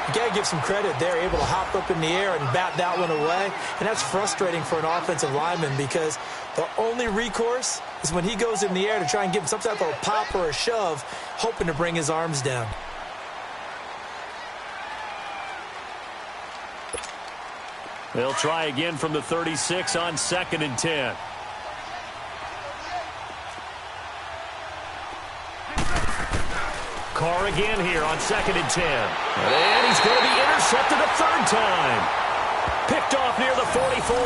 You got to give some credit. They're able to hop up in the air and bat that one away. And that's frustrating for an offensive lineman because the only recourse is when he goes in the air to try and give him some type of a pop or a shove, hoping to bring his arms down. They'll try again from the 36 on 2nd and 10. Carr again here on 2nd and 10. And he's going to be intercepted a 3rd time. Picked off near the 44.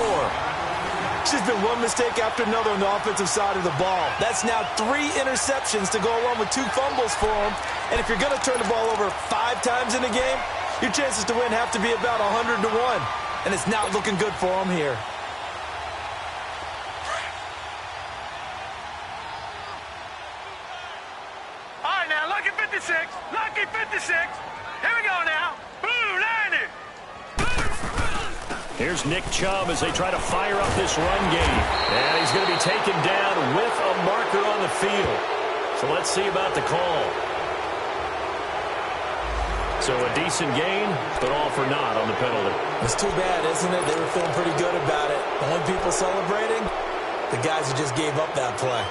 It's just been one mistake after another on the offensive side of the ball. That's now 3 interceptions to go along with 2 fumbles for him. And if you're going to turn the ball over 5 times in a game, your chances to win have to be about 100 to 1. And it's not looking good for him here. Lucky 56. Here we go now. Blue 90. Here's Nick Chubb as they try to fire up this run game. And he's going to be taken down with a marker on the field. So let's see about the call. So a decent gain, but all for naught on the penalty. It's too bad, isn't it? They were feeling pretty good about it. The only people celebrating, the guys who just gave up that play.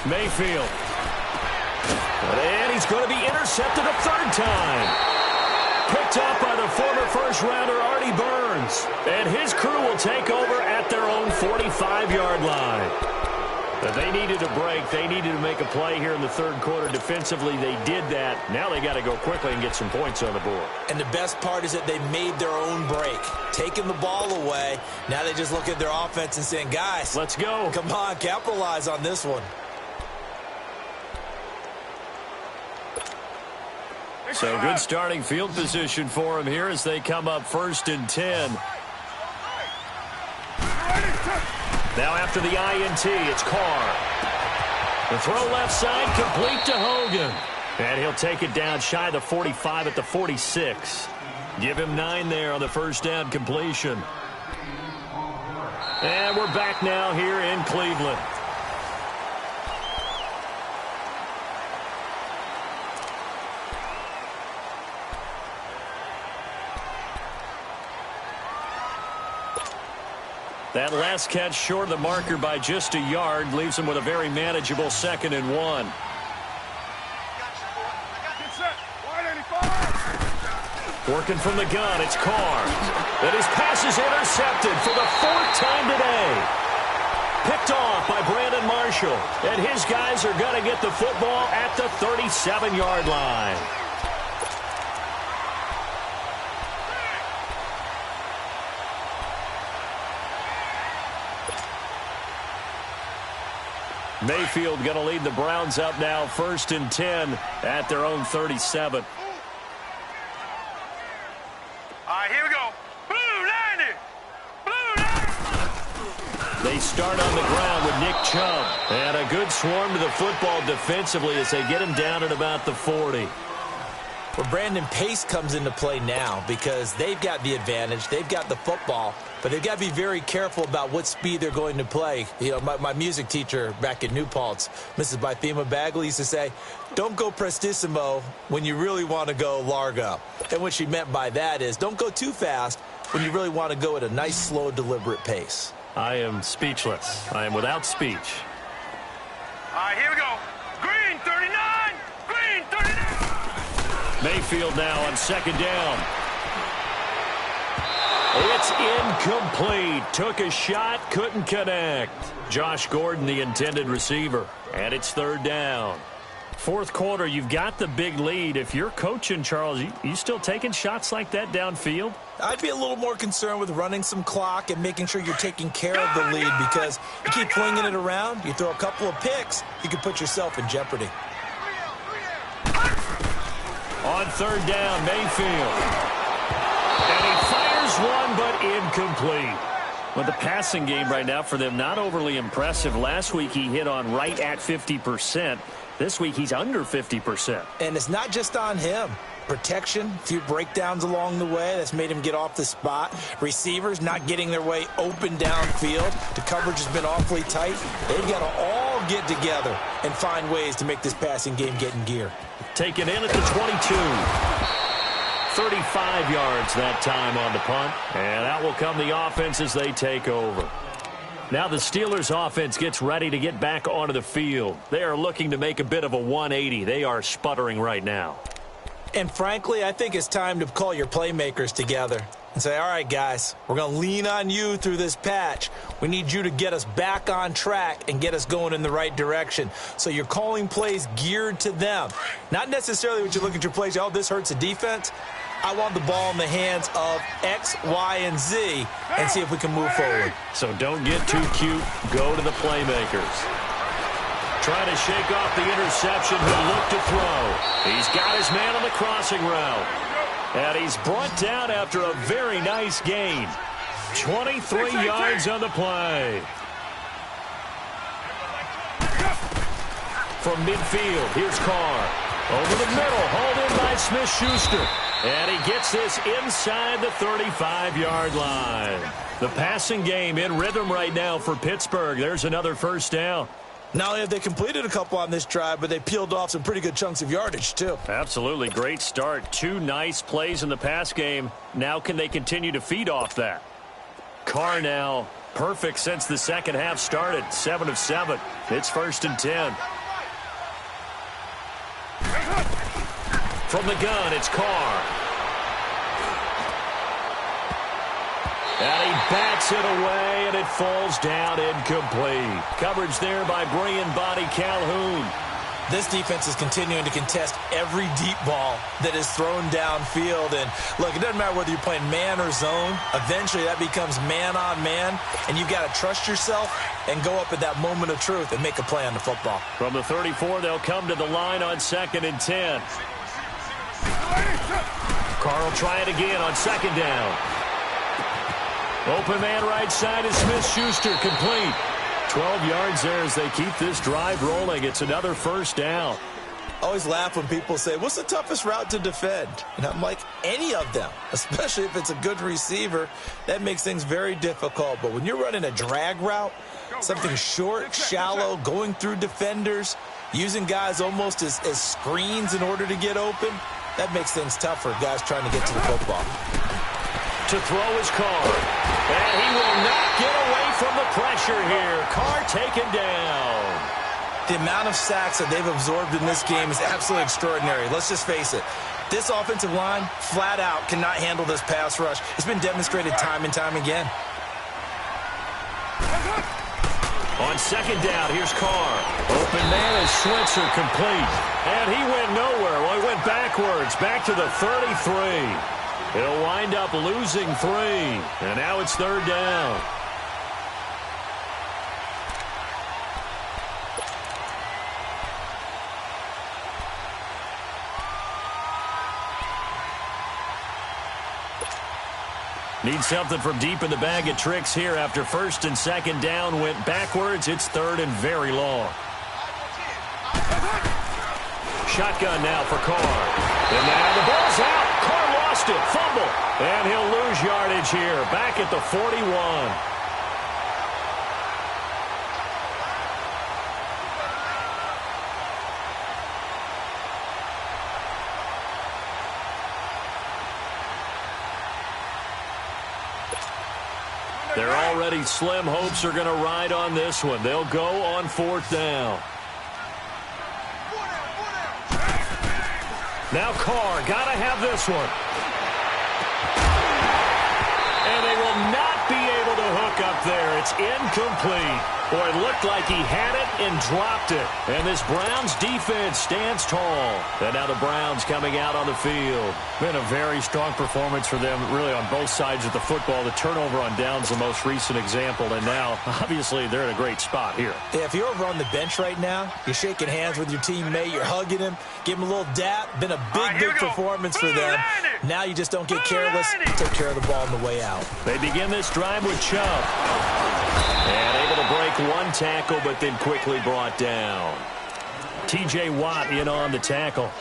Mayfield. And he's going to be intercepted a 3rd time. Picked up by the former first-rounder Artie Burns. And his crew will take over at their own 45-yard line. But they needed a break. They needed to make a play here in the 3rd quarter. Defensively, they did that. Now they got to go quickly and get some points on the board. And the best part is that they made their own break. Taking the ball away. Now they just look at their offense and saying, guys, let's go. Come on, capitalize on this one. So good starting field position for him here as they come up 1st and 10. Now after the INT, it's Carr. The throw left side, complete to Hogan. And he'll take it down shy of the 45 at the 46. Give him 9 there on the 1st down completion. And we're back now here in Cleveland. That last catch short of the marker by just a yard leaves him with a very manageable 2nd and 1. Working from the gun, it's Carr. And his pass is intercepted for the 4th time today. Picked off by Brandon Marshall. And his guys are going to get the football at the 37-yard line. Mayfield going to lead the Browns up now, 1st and 10 at their own 37. All right, here we go. Blue 90. Blue 90. They start on the ground with Nick Chubb. And a good swarm to the football defensively as they get him down at about the 40. Well, Brandon, pace comes into play now because they've got the advantage. They've got the football, but they've got to be very careful about what speed they're going to play. You know, my music teacher back at New Paltz, Mrs. Bythema Bagley, used to say, don't go prestissimo when you really want to go largo. And what she meant by that is don't go too fast when you really want to go at a nice, slow, deliberate pace. I am speechless. I am without speech. All right, here we go. Green 39. Green 39. Mayfield now on 2nd down. It's incomplete. Took a shot, couldn't connect. Josh Gordon, the intended receiver. And it's 3rd down. 4th quarter, you've got the big lead. If you're coaching, Charles, you still taking shots like that downfield? I'd be a little more concerned with running some clock and making sure you're taking care of the lead because you keep flinging it around, you throw a couple of picks, you could put yourself in jeopardy. On 3rd down, Mayfield. And he fires one, but incomplete. Well, the passing game right now for them, not overly impressive. Last week he hit on right at 50%. This week he's under 50%. And it's not just on him. Protection, a few breakdowns along the way. That's made him get off the spot. Receivers not getting their way open downfield. The coverage has been awfully tight. They've got to all get together and find ways to make this passing game get in gear. Taken in at the 22. 35 yards that time on the punt. And out will come the offense as they take over. Now the Steelers offense gets ready to get back onto the field. They are looking to make a bit of a 180. They are sputtering right now. And frankly, I think it's time to call your playmakers together and say, all right, guys, we're going to lean on you through this patch. We need you to get us back on track and get us going in the right direction. So you're calling plays geared to them. Not necessarily when you look at your plays, oh, this hurts the defense. I want the ball in the hands of X, Y, and Z and see if we can move forward. So don't get too cute. Go to the playmakers. Trying to shake off the interception. He'll look to throw. He's got his man on the crossing route. And he's brought down after a very nice gain. 23 yards on the play. From midfield, here's Carr. Over the middle, hauled in by Smith-Schuster. And he gets this inside the 35-yard line. The passing game in rhythm right now for Pittsburgh. There's another 1st down. Not only have they completed a couple on this drive, but they peeled off some pretty good chunks of yardage, too. Absolutely. Great start. 2 nice plays in the pass game. Now can they continue to feed off that? Carr now perfect since the second half started. 7 of 7. It's 1st and 10. From the gun, it's Carr. And he backs it away, and it falls down incomplete. Coverage there by Brian Body Calhoun. This defense is continuing to contest every deep ball that is thrown downfield. And, look, it doesn't matter whether you're playing man or zone. Eventually, that becomes man-on-man, and you've got to trust yourself and go up at that moment of truth and make a play on the football. From the 34, they'll come to the line on 2nd and 10. Carr will try it again on 2nd down. Open man right side is Smith-Schuster, complete. 12 yards there as they keep this drive rolling. It's another 1st down. I always laugh when people say, what's the toughest route to defend? And I'm like, any of them, especially if it's a good receiver. That makes things very difficult. But when you're running a drag route, something short, shallow, going through defenders, using guys almost as screens in order to get open, that makes things tough for guys trying to get to the football. To throw is Carr. And he will not get away from the pressure here. Carr taken down. The amount of sacks that they've absorbed in this game is absolutely extraordinary. Let's just face it. This offensive line, flat out, cannot handle this pass rush. It's been demonstrated time and time again. On 2nd down, here's Carr. Open man is Switzer, complete. And he went nowhere. Well, he went backwards, back to the 33. He'll wind up losing 3. And now it's 3rd down. Need something from deep in the bag of tricks here after first and second down went backwards. It's third and very long. Shotgun now for Carr. And now the ball's out. Carr lost it. Fumble. And he'll lose yardage here. Back at the 41. Their already slim hopes are going to ride on this one. They'll go on fourth down. Now Carr, got to have this one. And they will not be able to hook up there. It's incomplete. Boy, it looked like he had it and dropped it. And this Browns defense stands tall. And now the Browns coming out on the field. Been a very strong performance for them, really, on both sides of the football. The turnover on downs, the most recent example. And now, obviously, they're in a great spot here. Yeah, if you're over on the bench right now, you're shaking hands with your teammate, you're hugging him, give him a little dap. Been a big performance for them. Now you just don't get careless. Take care of the ball on the way out. They begin this drive with Chubb. And able to break one tackle, but then quickly brought down. T.J. Watt in on the tackle.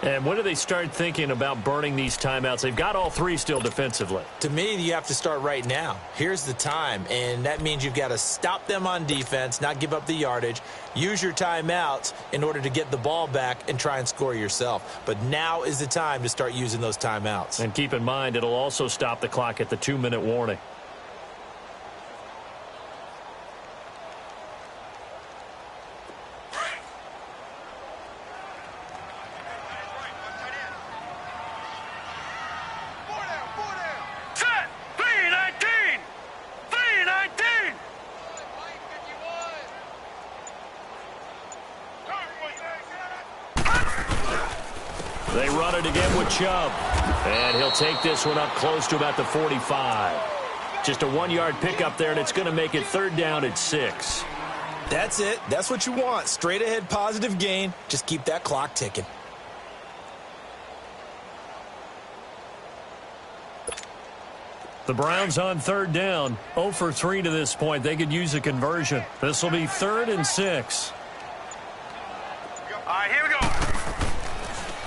And when do they start thinking about burning these timeouts? They've got all three still defensively. To me, you have to start right now. Here's the time, and that means you've got to stop them on defense, not give up the yardage, use your timeouts in order to get the ball back and try and score yourself. But now is the time to start using those timeouts. And keep in mind, it'll also stop the clock at the 2-minute warning. They run it again with Chubb. And he'll take this one up close to about the 45. Just a 1-yard pickup there, and it's going to make it third down at 6. That's it. That's what you want. Straight ahead positive gain. Just keep that clock ticking. The Browns on third down. 0 for 3 to this point. They could use a conversion. This will be third and 6. All right, here we go.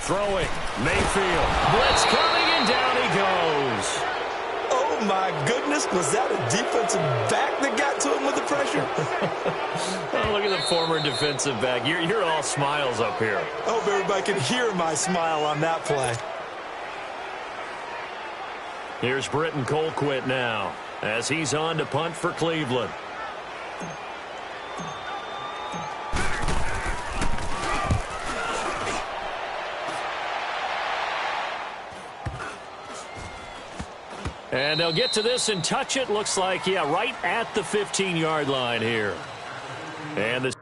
Throwing. Mayfield. Blitz coming, and down he goes. Oh, my goodness. Was that a defensive back that got to him with the pressure? Oh, look at the former defensive back. You're all smiles up here. I hope everybody can hear my smile on that play. Here's Britton Colquitt now as he's on to punt for Cleveland. And they'll get to this and touch it. Looks like, yeah, right at the 15-yard line here. And the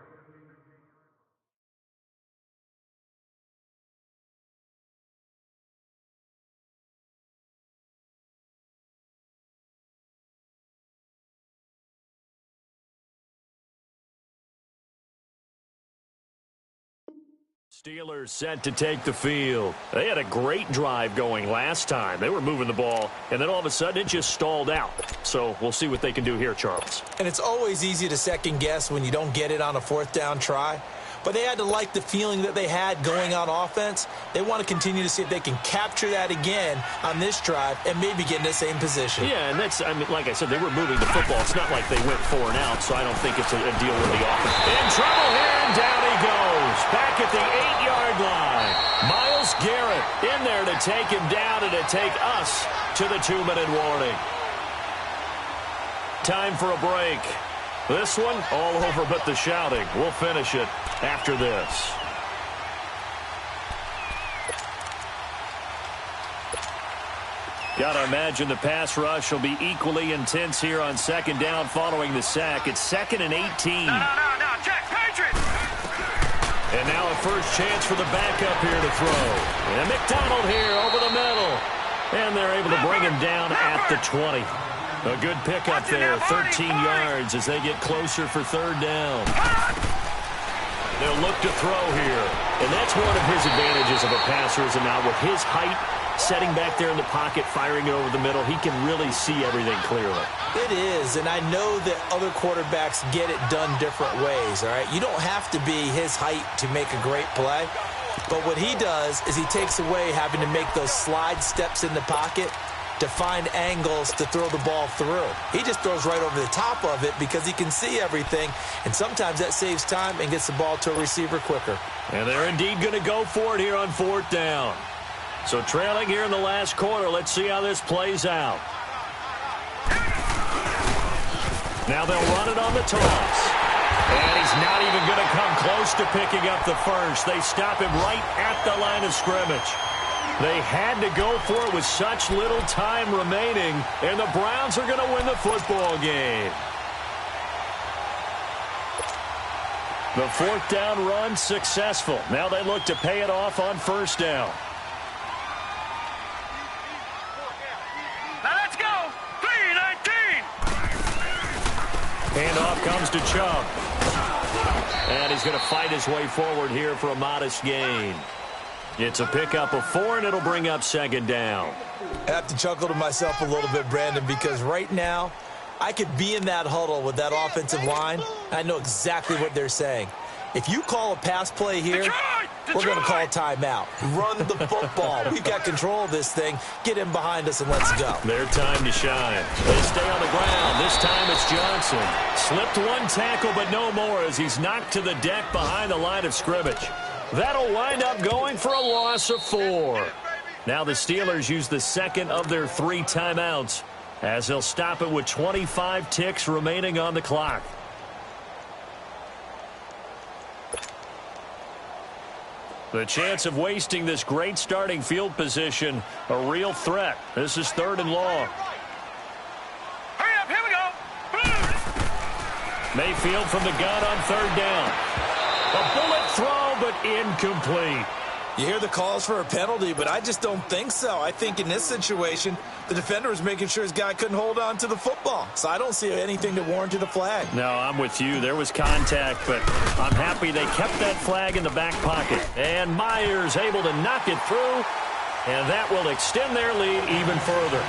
Steelers set to take the field. They had a great drive going last time. They were moving the ball, and then all of a sudden it just stalled out. So we'll see what they can do here, Charles. And it's always easy to second guess when you don't get it on a fourth down try. But they had to like the feeling that they had going on offense. They want to continue to see if they can capture that again on this drive and maybe get in the same position. Yeah, and that's, I mean, like I said, they were moving the football. It's not like they went 4 and out, so I don't think it's a deal with the offense. In trouble here, and down he goes. Back at the 8-yard line. Myles Garrett in there to take him down and to take us to the 2-minute warning. Time for a break. This one, all over but the shouting. We'll finish it after this. Gotta imagine the pass rush will be equally intense here on second down following the sack. It's 2nd and 18. No, check, Patriots! And now a first chance for the backup here to throw. And McDonald here over the middle. And they're able to bring him down at the 20. A good pickup there, 13 yards as they get closer for third down. They'll look to throw here. And that's one of his advantages of a passer, is now with his height, setting back there in the pocket, firing it over the middle. He can really see everything clearly. It is, and I know that other quarterbacks get it done different ways, all right? You don't have to be his height to make a great play, but what he does is he takes away having to make those slide steps in the pocket to find angles to throw the ball through. He just throws right over the top of it because he can see everything, and sometimes that saves time and gets the ball to a receiver quicker. And they're indeed going to go for it here on 4th down. So trailing here in the last quarter, let's see how this plays out. Now they'll run it on the toss. And he's not even going to come close to picking up the first. They stop him right at the line of scrimmage. They had to go for it with such little time remaining, and the Browns are going to win the football game. The 4th down run successful. Now they look to pay it off on 1st down. Now let's go. 3-19. Handoff comes to Chubb. And he's going to fight his way forward here for a modest gain. It's a pickup of 4, and it'll bring up 2nd down. I have to chuckle to myself a little bit, Brandon, because right now I could be in that huddle with that offensive line. I know exactly what they're saying. If you call a pass play here, we're going to call a timeout. Run the football. We've got control of this thing. Get in behind us and let's go. Their time to shine. They stay on the ground. This time it's Johnson. Slipped one tackle, but no more as he's knocked to the deck behind the line of scrimmage. That'll wind up going for a loss of 4. Now the Steelers use the 2nd of their 3 timeouts as they'll stop it with 25 ticks remaining on the clock. The chance of wasting this great starting field position, a real threat. This is 3rd and long. Hurry up, here we go. Mayfield from the gun on 3rd down. A bullet throw, but incomplete. You hear the calls for a penalty, but I just don't think so. I think in this situation, the defender was making sure his guy couldn't hold on to the football. So I don't see anything that warranted a flag. No, I'm with you. There was contact, but I'm happy they kept that flag in the back pocket. And Myers able to knock it through, and that will extend their lead even further.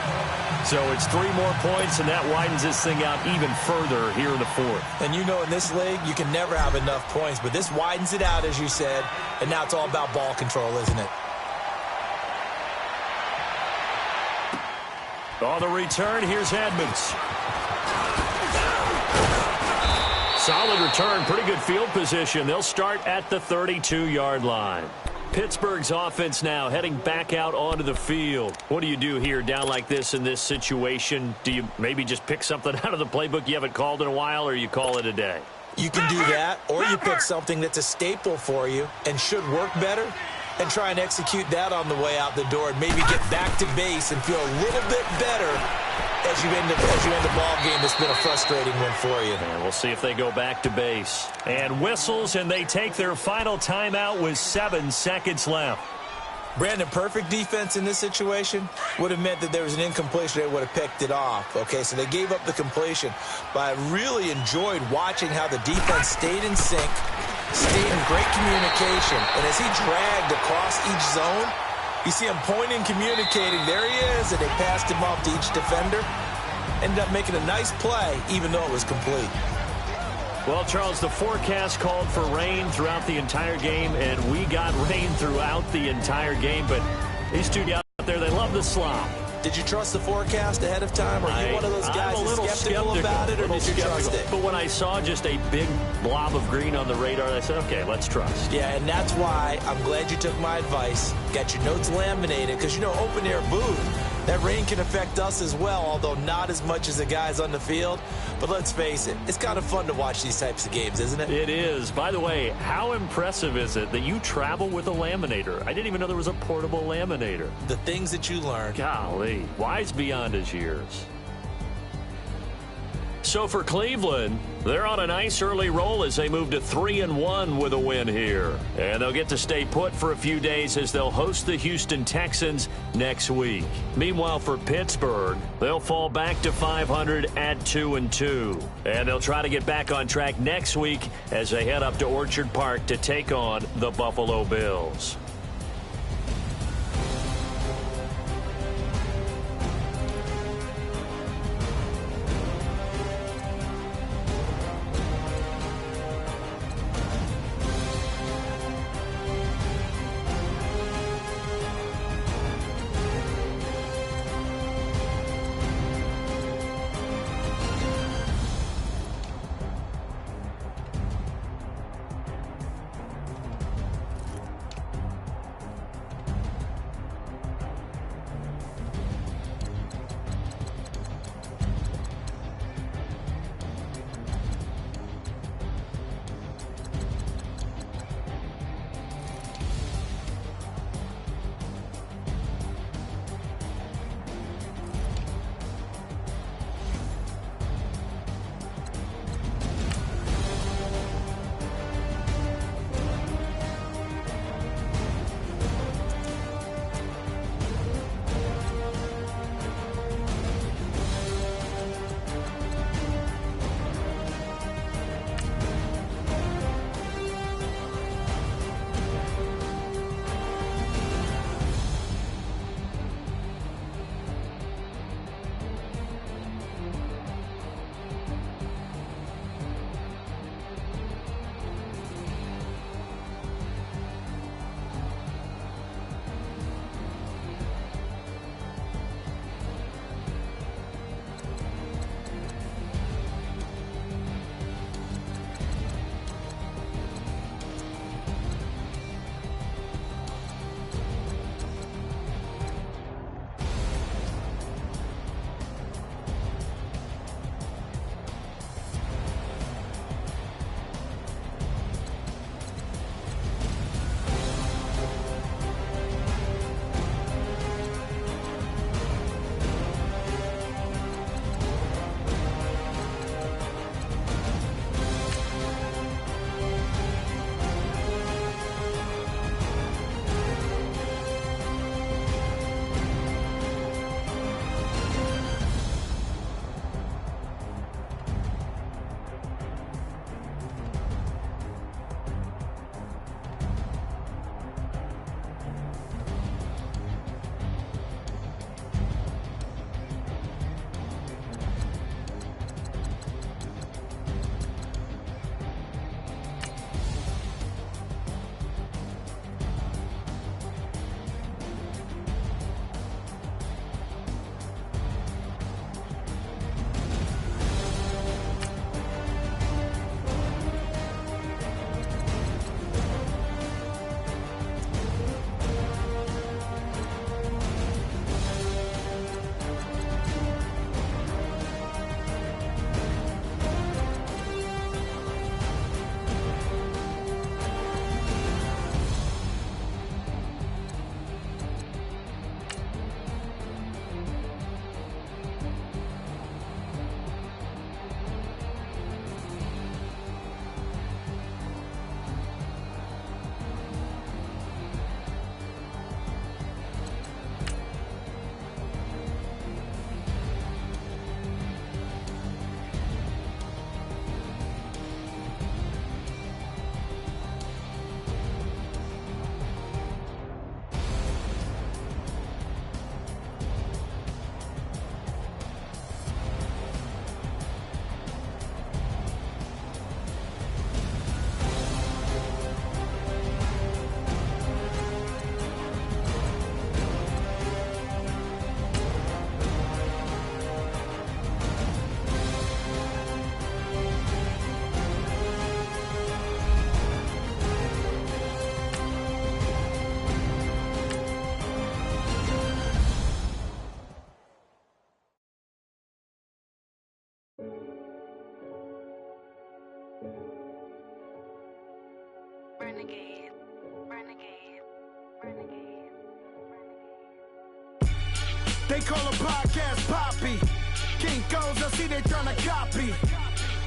So it's 3 more points, and that widens this thing out even further here in the 4th. And you know in this league, you can never have enough points, but this widens it out, as you said, and now it's all about ball control, isn't it? On the return, here's Edmonds. Solid return, pretty good field position. They'll start at the 32-yard line. Pittsburgh's offense now heading back out onto the field. What do you do here down like this in this situation? Do you maybe just pick something out of the playbook you haven't called in a while, or you call it a day? You can do that, or you pick something that's a staple for you and should work better and try and execute that on the way out the door and maybe get back to base and feel a little bit better as you end the ball game. It's been a frustrating one for you. And we'll see if they go back to base. And whistles, and they take their final timeout with 7 seconds left. Brandon, perfect defense in this situation would have meant that there was an incompletion. They would have picked it off. Okay, so they gave up the completion. But I really enjoyed watching how the defense stayed in sync, stayed in great communication. And as he dragged across each zone, you see him pointing, communicating. There he is, and they passed him off to each defender. Ended up making a nice play, even though it was complete. Well, Charles, the forecast called for rain throughout the entire game, and we got rain throughout the entire game. But these two out there, they love the slop. Did you trust the forecast ahead of time? Or are you one of those guys I'm a little skeptical about it, or did you trust it? But when I saw just a big blob of green on the radar, I said, okay, let's trust. Yeah, and that's why I'm glad you took my advice. Got your notes laminated, because, you know, open-air booth, that rain can affect us as well, although not as much as the guys on the field. But let's face it, it's kind of fun to watch these types of games, isn't it? It is. By the way, how impressive is it that you travel with a laminator? I didn't even know there was a portable laminator. The things that you learn. Golly, wise beyond his years. So for Cleveland, they're on a nice early roll as they move to 3-1 with a win here. And they'll get to stay put for a few days as they'll host the Houston Texans next week. Meanwhile, for Pittsburgh, they'll fall back to 500 at 2-2. And they'll try to get back on track next week as they head up to Orchard Park to take on the Buffalo Bills. Renegade, renegade, renegade, renegade. They call a podcast Poppy. Kinkos, I see they tryna copy.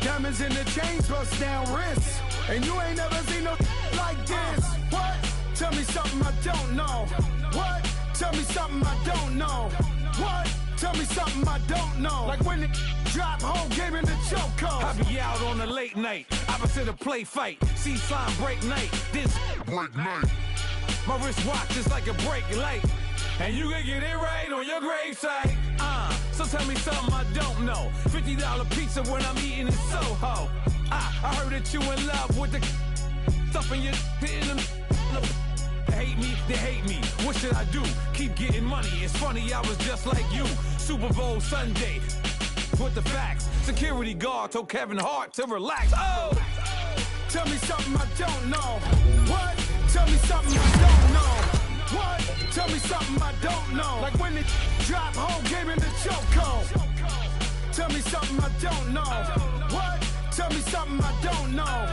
Diamonds in the chains, bust down wrists. And you ain't never seen no like this. What? Tell me something I don't know. What? Tell me something I don't know. What? Tell me something I don't know. Like when it drop, whole game in the chokehold. I be out on a late night, opposite a play fight. See sign break night, this break night. My wristwatch is like a break light. And you can get it right on your gravesite. So tell me something I don't know. $50 pizza when I'm eating in Soho. I heard that you in love with the stuff in your hitting them. They hate me, they hate me. What should I do? Keep getting money. It's funny, I was just like you. Super Bowl Sunday with the facts. Security guard told Kevin Hart to relax. Oh! Tell me something I don't know. What? Tell me something I don't know. What? Tell me something I don't know. Like when it drop, whole game in the chokehold. Tell me something I don't know. What? Tell me something I don't know.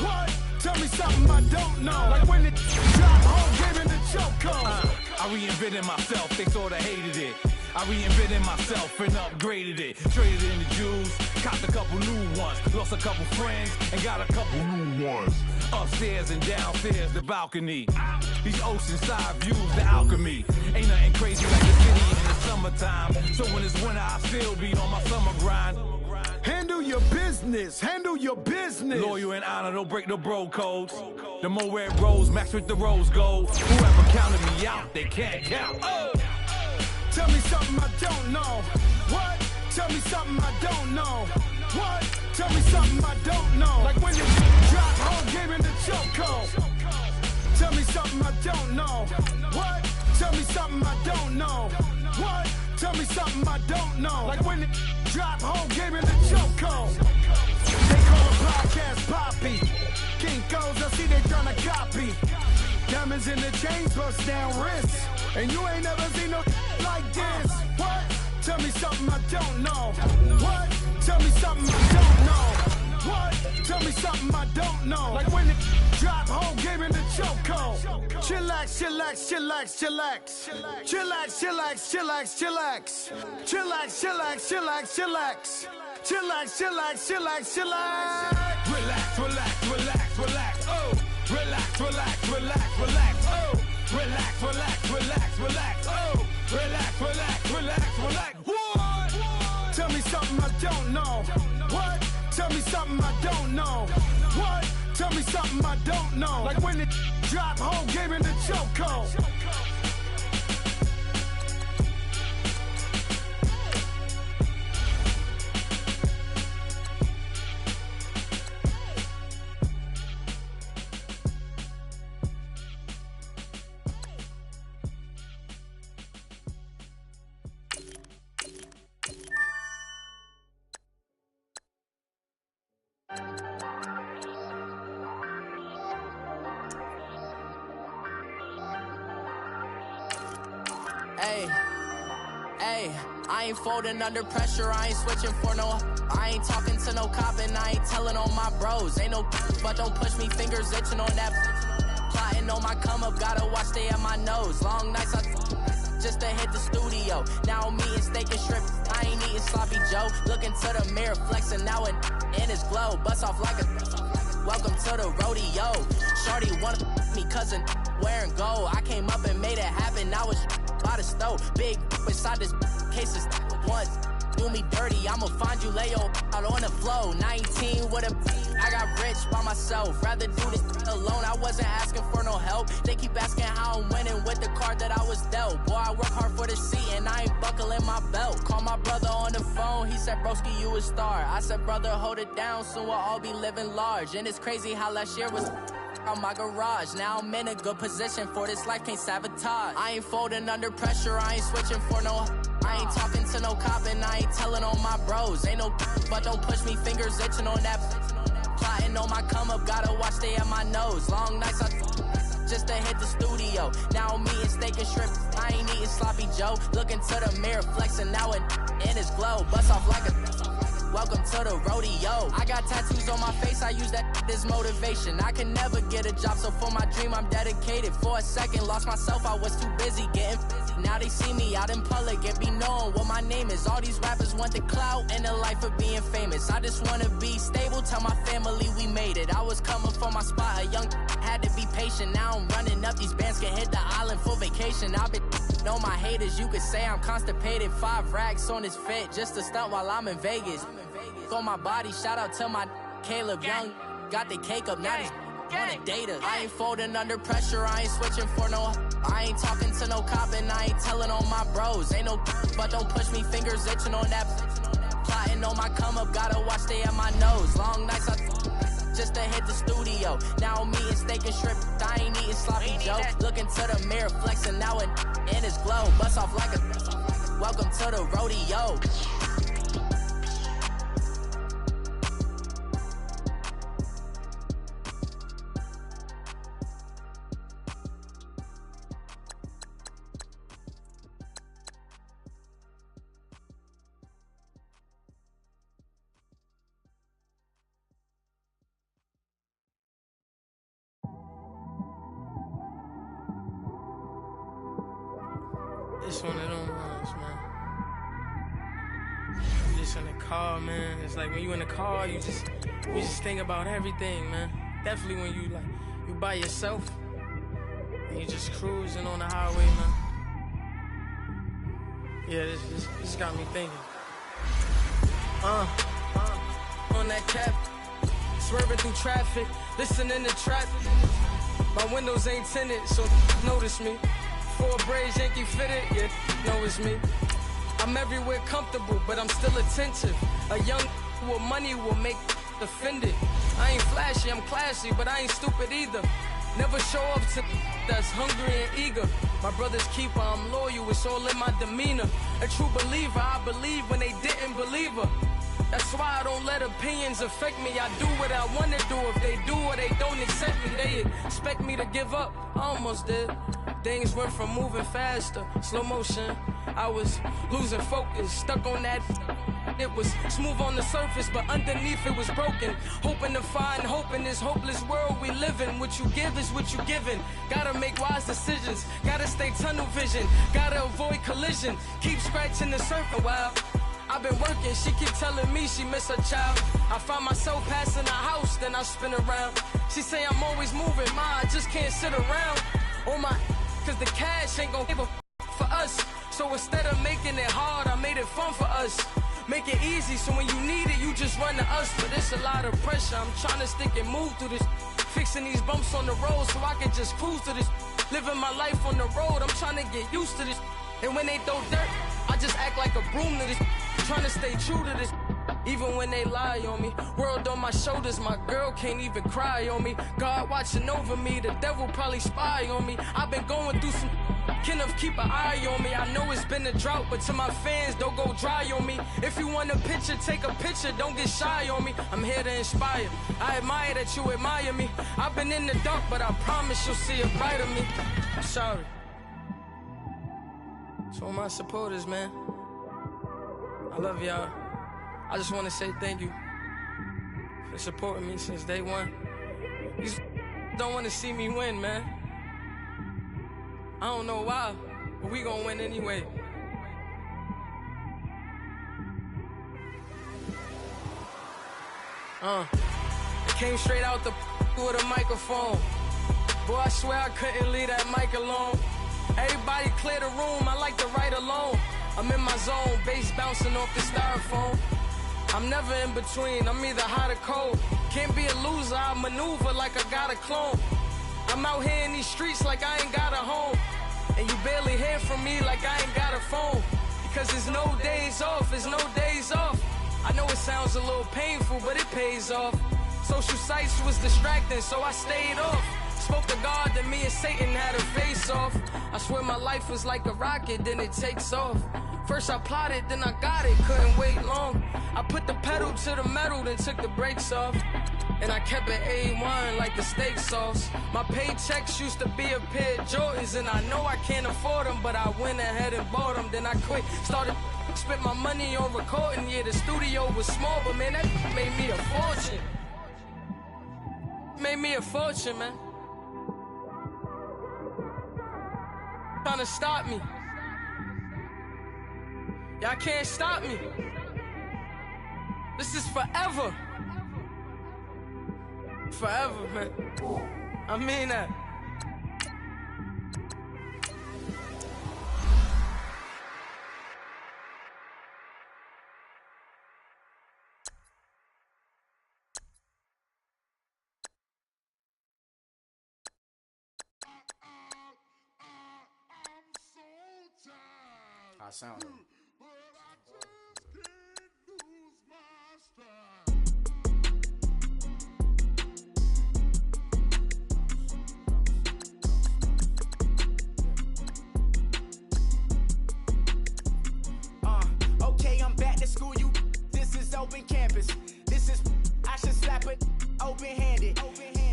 What? Tell me something I don't know. Like when it drop, whole game in the chokehold. I reinvented myself, they sorta hated it. I reinvented myself and upgraded it. Traded in the jewels, copped a couple new ones. Lost a couple friends and got a couple new ones. Upstairs and downstairs, the balcony. These oceanside views, the alchemy. Ain't nothing crazy like the city in the summertime. So when it's winter, I still be on my summer grind. Handle your business, handle your business. Loyal and honor, don't break no bro codes. The more red rose, match with the rose gold. Whoever counted me out, they can't count. Oh! Tell me something I don't know. What? Tell me something I don't know. What? Tell me something I don't know. Like when it drop, whole game in the chokehold. Tell me something I don't know. What? Tell me something I don't know. What? Tell me something I don't know. Like when it drop, whole game in the chokehold. They call a podcast Poppy. Kinkos, I see they tryna copy. Diamonds in the chains, bust down wrists. And you ain't never seen no like this. What? Tell me something I don't know. What? Tell me something I don't know. What? Tell me something I don't know. Like when it drop, whole game in the chokehold. Chillax, chillax, chillax, chillax. Chillax, chillax, chillax, chillax. Chillax, chillax, chillax, chillax. Chillax, chillax, chillax, chillax. Relax, relax, relax, relax. Oh! Relax, relax, relax, relax. Oh! Relax, relax, relax, relax. Oh! Relax, relax, relax, relax. What? Tell me something I don't know. What? Tell me something I don't know. What? Tell me something I don't know. Like when it drop, whole game in the chokehold. Hey, I ain't folding under pressure, I ain't switching for no. I ain't talking to no cop and I ain't telling on my bros. Ain't no but don't push me, fingers itching on that. Plotting on my come up, gotta watch stay at my nose. Long nights just to hit the studio. Now I'm eating steak and shrimp, I ain't eating sloppy Joe. Looking to the mirror, flexing now and in his glow. Bust off like a welcome to the rodeo. Shorty wanna me cousin wearing gold. I came up and made it happen, now it's by the stove. Big beside this cases once do me dirty, I'ma find you lay your out on the floor. 19 with a I got rich by myself, rather do this alone. I wasn't asking for no help, they keep asking how I'm winning with the card that I was dealt. Boy, I work hard for the seat and I ain't buckling my belt. Call my brother on the phone, he said broski you a star. I said brother hold it down, soon we'll all be living large. And it's crazy how last year was on my garage. Now I'm in a good position for this life, can't sabotage. I ain't folding under pressure, I ain't switching for no. I ain't talking to no cop and I ain't telling on my bros. Ain't no but don't push me, fingers itching on that. Plotting on my come up, gotta watch stay at my nose. Long nights just to hit the studio. Now I'm eating steak and shrimp, I ain't eating sloppy Joe. Looking to the mirror, flexing now and in his glow. Bust off like a welcome to the rodeo. I got tattoos on my face, I use that as motivation. I can never get a job, so for my dream I'm dedicated. For a second, lost myself, I was too busy getting now they see me out in public and be knowing what my name is. All these rappers want the clout and the life of being famous. I just wanna be stable, tell my family we made it. I was coming from my spot, a young had to be patient. Now I'm running up, these bands can hit the island for vacation. I've been know my haters, you could say I'm constipated. 5 racks on his fit, just to stunt while I'm in Vegas. On my body, shout out to my Caleb Young. Got the cake up, now he's wanna date us. I ain't folding under pressure, I ain't switching for no. I ain't talking to no cop and I ain't telling on my bros. Ain't no but don't push me, fingers itching on that. Plotting on my come up, gotta watch stay at my nose. Long nights I just to hit the studio. Now I'm eating steak and shrimp, I ain't eating sloppy Joe. Looking to the mirror, flexing now and in his glow. Bust off like a welcome to the rodeo. It's one of them ones, man. You just in the car, man. It's like when you in the car, you just think about everything, man. Definitely when you by yourself and you just cruising on the highway, man. Yeah, this got me thinking. On that cap, swerving through traffic, listening to traffic. My windows ain't tinted, so notice me. 4 braids, Yankee fitted, yeah, know it's me. I'm everywhere comfortable, but I'm still attentive. A young with money will make offended. I ain't flashy, I'm classy, but I ain't stupid either. Never show up to that's hungry and eager. My brother's keeper, I'm loyal, it's all in my demeanor. A true believer, I believe when they didn't believe her. That's why I don't let opinions affect me. I do what I want to do. If they do or they don't accept me, they expect me to give up. I almost did. Things went from moving faster, slow motion. I was losing focus, stuck on that. It was smooth on the surface, but underneath it was broken. Hoping to find hope in this hopeless world we live in. What you give is what you given. Gotta make wise decisions. Gotta stay tunnel vision. Gotta avoid collision. Keep scratching the surface while I've been working, she keep telling me she miss her child. I find myself passing the house, then I spin around. She say I'm always moving, I just can't sit around. Oh my, cause the cash ain't gon' give a for us. So instead of making it hard, I made it fun for us. Make it easy, so when you need it, you just run to us. But it's a lot of pressure, I'm trying to stick and move through this. Fixing these bumps on the road so I can just cruise to this. Living my life on the road, I'm trying to get used to this. And when they throw dirt, I just act like a broom to this. Trying to stay true to this, even when they lie on me. World on my shoulders, my girl can't even cry on me. God watching over me, the devil probably spy on me. I've been going through some, Kenneth keep an eye on me. I know it's been a drought, but to my fans, don't go dry on me. If you want a picture, take a picture, don't get shy on me. I'm here to inspire, I admire that you admire me. I've been in the dark, but I promise you'll see a brighter me. I'm sorry. To all my supporters, man, I love y'all. I just want to say thank you for supporting me since day one. You don't want to see me win, man. I don't know why, but we gonna win anyway. It came straight out the with a microphone. Boy, I swear I couldn't leave that mic alone. Everybody clear the room, I like to write alone. I'm in my zone, bass bouncing off the styrofoam. I'm never in between, I'm either hot or cold. Can't be a loser, I maneuver like I got a clone. I'm out here in these streets like I ain't got a home. And you barely hear from me like I ain't got a phone. Because there's no days off, there's no days off. I know it sounds a little painful, but it pays off. Social sites was distracting, so I stayed off. Spoke to God, then me and Satan had a face off. I swear my life was like a rocket, then it takes off. First I plotted, then I got it, couldn't wait long. I put the pedal to the metal, then took the brakes off. And I kept it A1 like the steak sauce. My paychecks used to be a pair of Jordans, and I know I can't afford them, but I went ahead and bought them. Then I quit, started Spent my money on recording, yeah, the studio was small, but man, that made me a fortune. Made me a fortune, man. Trying to stop me. Y'all can't stop me. This is forever. Forever, man. I mean that. I sound it. Okay, I'm back to school, you. This is open campus. This is, I should slap it open-handed.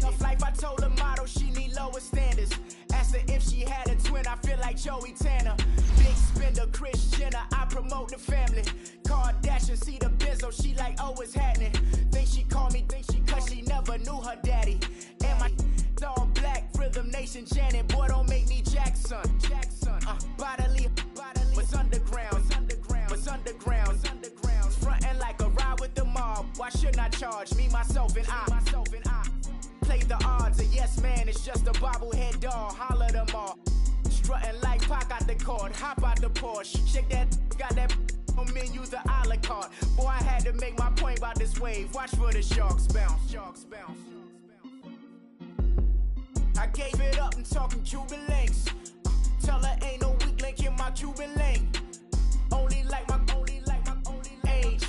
Tough life, I told her model she need lower standards. Asked her if she had a twin, I feel like Joey Tanner. Big spender, Kris Jenner, I promote the family. Kardashian, see the Benzo, she like, oh, it's happening. Think she called me, cause she never knew her daddy. And my all black, Rhythm Nation, Janet, boy, don't make me Jackson. Bodily, what's underground, what's underground, frontin' like a ride with the mob. Why shouldn't I charge me, myself, and I? Play the odds, a yes man, it's just a bobblehead doll. Holler them all. Strutting like Pac out the court, hop out the Porsche. Shake that, got that on menu, the a la carte. Boy, I had to make my point about this wave. Watch for the sharks bounce. Sharks bounce. I gave it up and talking Cuban links. Tell her ain't no weak link in my Cuban lane. Only like my age.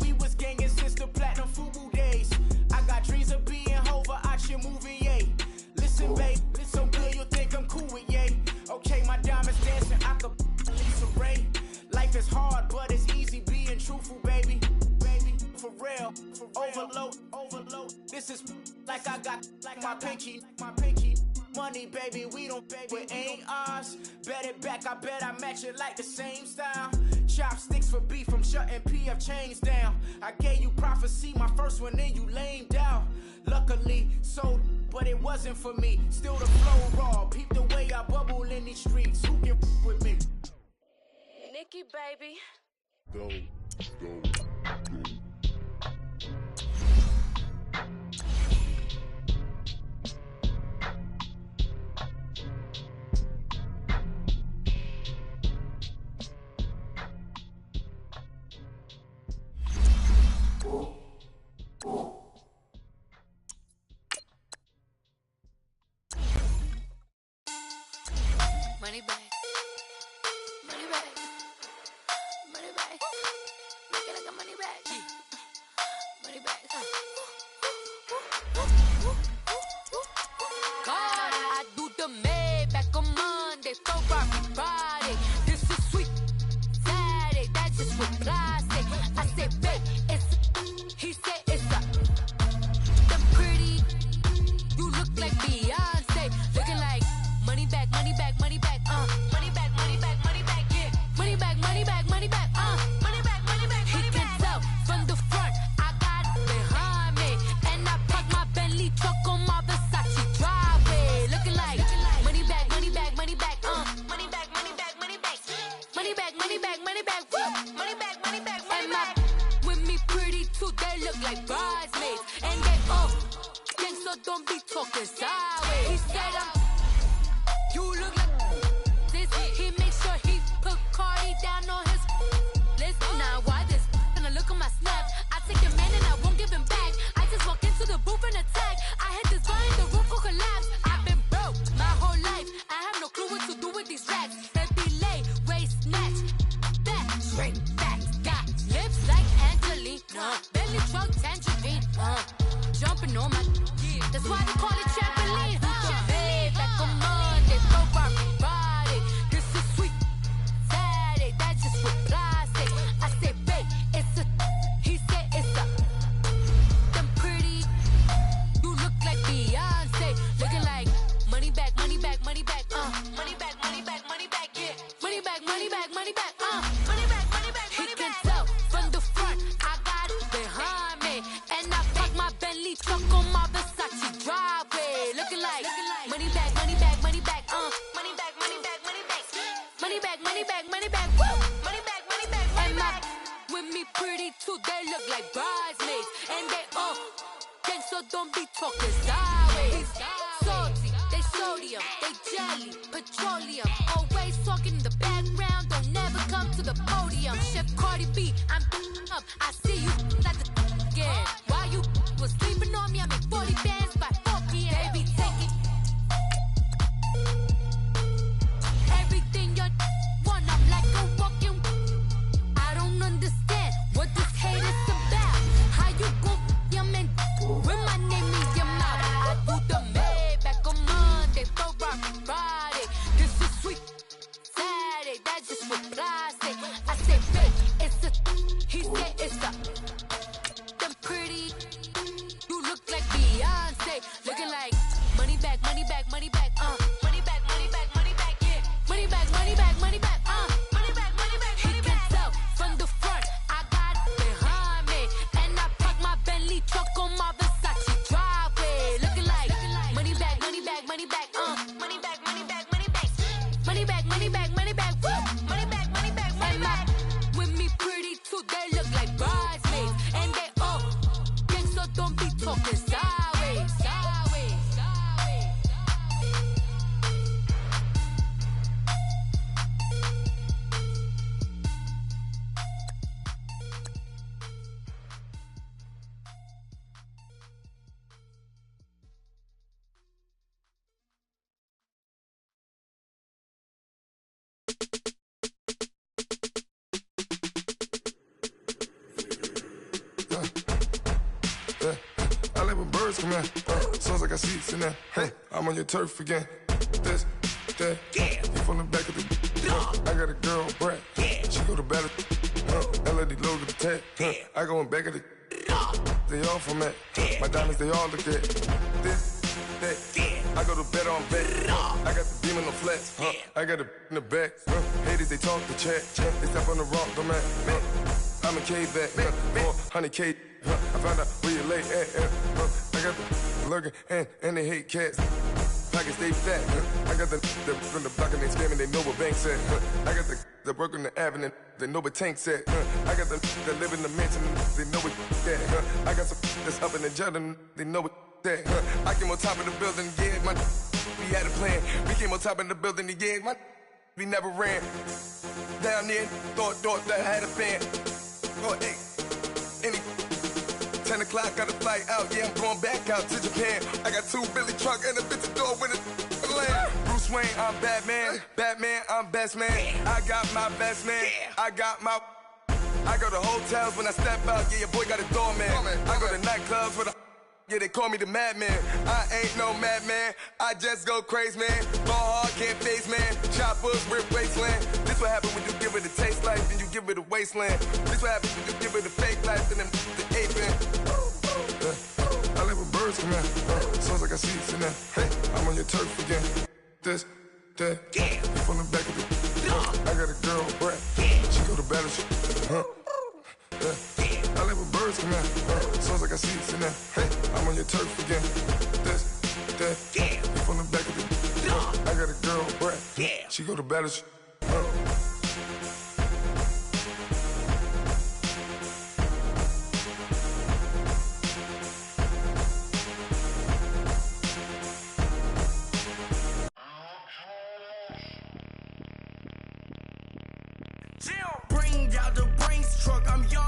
We was gangin' since the platinum FUBU days. I got dreams of being Hova out your movie, yay. Listen, babe, so good you think I'm cool with yay. Okay, my diamonds dancing, I could Lisa Ray. Life is hard, but it's easy being truthful, baby. For real, overload. This is like I got like my pinky. Money, baby, we don't pay, but ain't ours. Bet it back, I bet I match it like the same style. Chopsticks for beef, I'm shutting PF chains down. I gave you prophecy, my first one, then you lamed out. Luckily, sold, but it wasn't for me. Still the flow raw, peep the way I bubble in these streets. Who can with me? Nikki, baby. Go. Money back. Money back. Money back. Make it like a money back. Money back. God, I do the Maybach on Monday, Ferrari Friday. This is sweet Saturday, that's just with plastic. I said, babe, it's, he said it's a, the pretty, you look like Beyonce, looking like money back, money back, money back, money back, money back, money back, yeah, money back, money back, money back, money back, money back, money back. He can tell from the front, I got it behind me, and I park my Bentley truck on my Versace driveway, looking like money back, money back, money back, money back, money back, money back, money back, money back, money back, money back, money back, money back. With me pretty too, they look like bridesmaids, and they all gang, so don't be talking sideways. He said you look like this. He makes sure he put Cardi down on his list. Now why this? Gonna look at my snap. I take your man and I won't give him back. I just walk into the booth and attack. I hit this bar and the roof will collapse. I've been broke my whole life. I have no clue what to do with these racks. Heavy lay, waist snatch, back, straight back. Got lips like Angelina, belly truck tangerine. Jumping on my, that's why they call it trampoline. Back on Monday, Ferrari Friday. This is sweet Saturday, that's just with plastic. I say, babe, it's a, he said it's a, them pretty, you look like Beyonce, looking like money back, money back, money back, money back, money back, money back, yeah, money back, money back, money back, money back, money back. looking like money back, money back, money back, money back, money back, money back, money back, money back, money back, woo, money back, money back, money back. With me pretty too, they look like bridesmaids, and they gang, so don't be talking sideways. Salty, they sodium, they jelly, petroleum. Always talking in the background, don't never come to the podium. Chef Cardi B, I'm up, I see you like the again. While you was sleeping on me, I make 40 bands by 4 p.m. Baby, take it. Everything you want, I'm like a walking. I don't understand what this hate is about. How you go, your man, with my name in your mouth. I do the Maybach on Monday, for Friday. This is sweet Saturday, that's just what plastic. I say, babe, it's a, he said it's a. Them pretty, you look like Beyonce, looking like money back, money back, money back, money back, money back, money back, yeah, money back, money back, money back, money back, money back, money back. He can tell from the front, I got it behind me, and I park my Bentley truck on my Versace driveway, looking like money back, money back, money back, money back, money back, money back, money back, money back, money back, woo, money back, money back, money back. With me pretty too, they look like bridesmaids, and they gang, so don't be talking sideways, sideways, sideways. I like when birds come in. Sounds like I seats in there. Hey, I'm on your turf again. This, that, yeah. You from the back of the. I got a girl, Brad. Yeah. She go to battle. LED logo the tag. I go in back of the. They all from that. My diamonds, they all look at. This, that. I go to bed on bed. I got the beam in the flats. I got it in the back. Haters, they talk the chat. They step on the rock, the man. I'm a cave back. 400K. I found out where you lay at. I got the lurking and they hate cats. Pockets stay fat. I got the from the block and they scamming, they know what banks at. I got the work on the avenue, they know what tanks at. I got the live in the mansion, they know what that. I got some that's up in the jungle, they know what that. I came on top of the building, yeah, we had a plan. We came on top of the building, yeah, we never ran. Down there, thought that I had a fan. Oh, hey, any 10 o'clock, got a flight out, yeah, I'm going back out to Japan. I got 2 Billy truck and a bitch door with a land. Bruce Wayne, I'm Batman. Batman, I'm best man. I got my best man. I got my. I go to hotels when I step out, yeah, your boy got a doorman. I go to nightclubs with a. Yeah, they call me the madman. I ain't no madman. I just go crazy, man. Ball hard, can't face, man. Choppers, rip wasteland. This what happen when you give it a taste life, then you give it a wasteland. This what happen when you give it a fake life, and then the aping. I like when birds come in. Sounds like I seats in there. Hey, I'm on your turf again. This, that, yeah. You from the back of the. I got a girl, Brad. She go to battle. I like when birds come in. Sounds like I seats in there. Hey, I'm on your turf again. This, that, yeah. You from the back of the. I got a girl, Brad. She go to battle. Bring out the brains truck, I'm young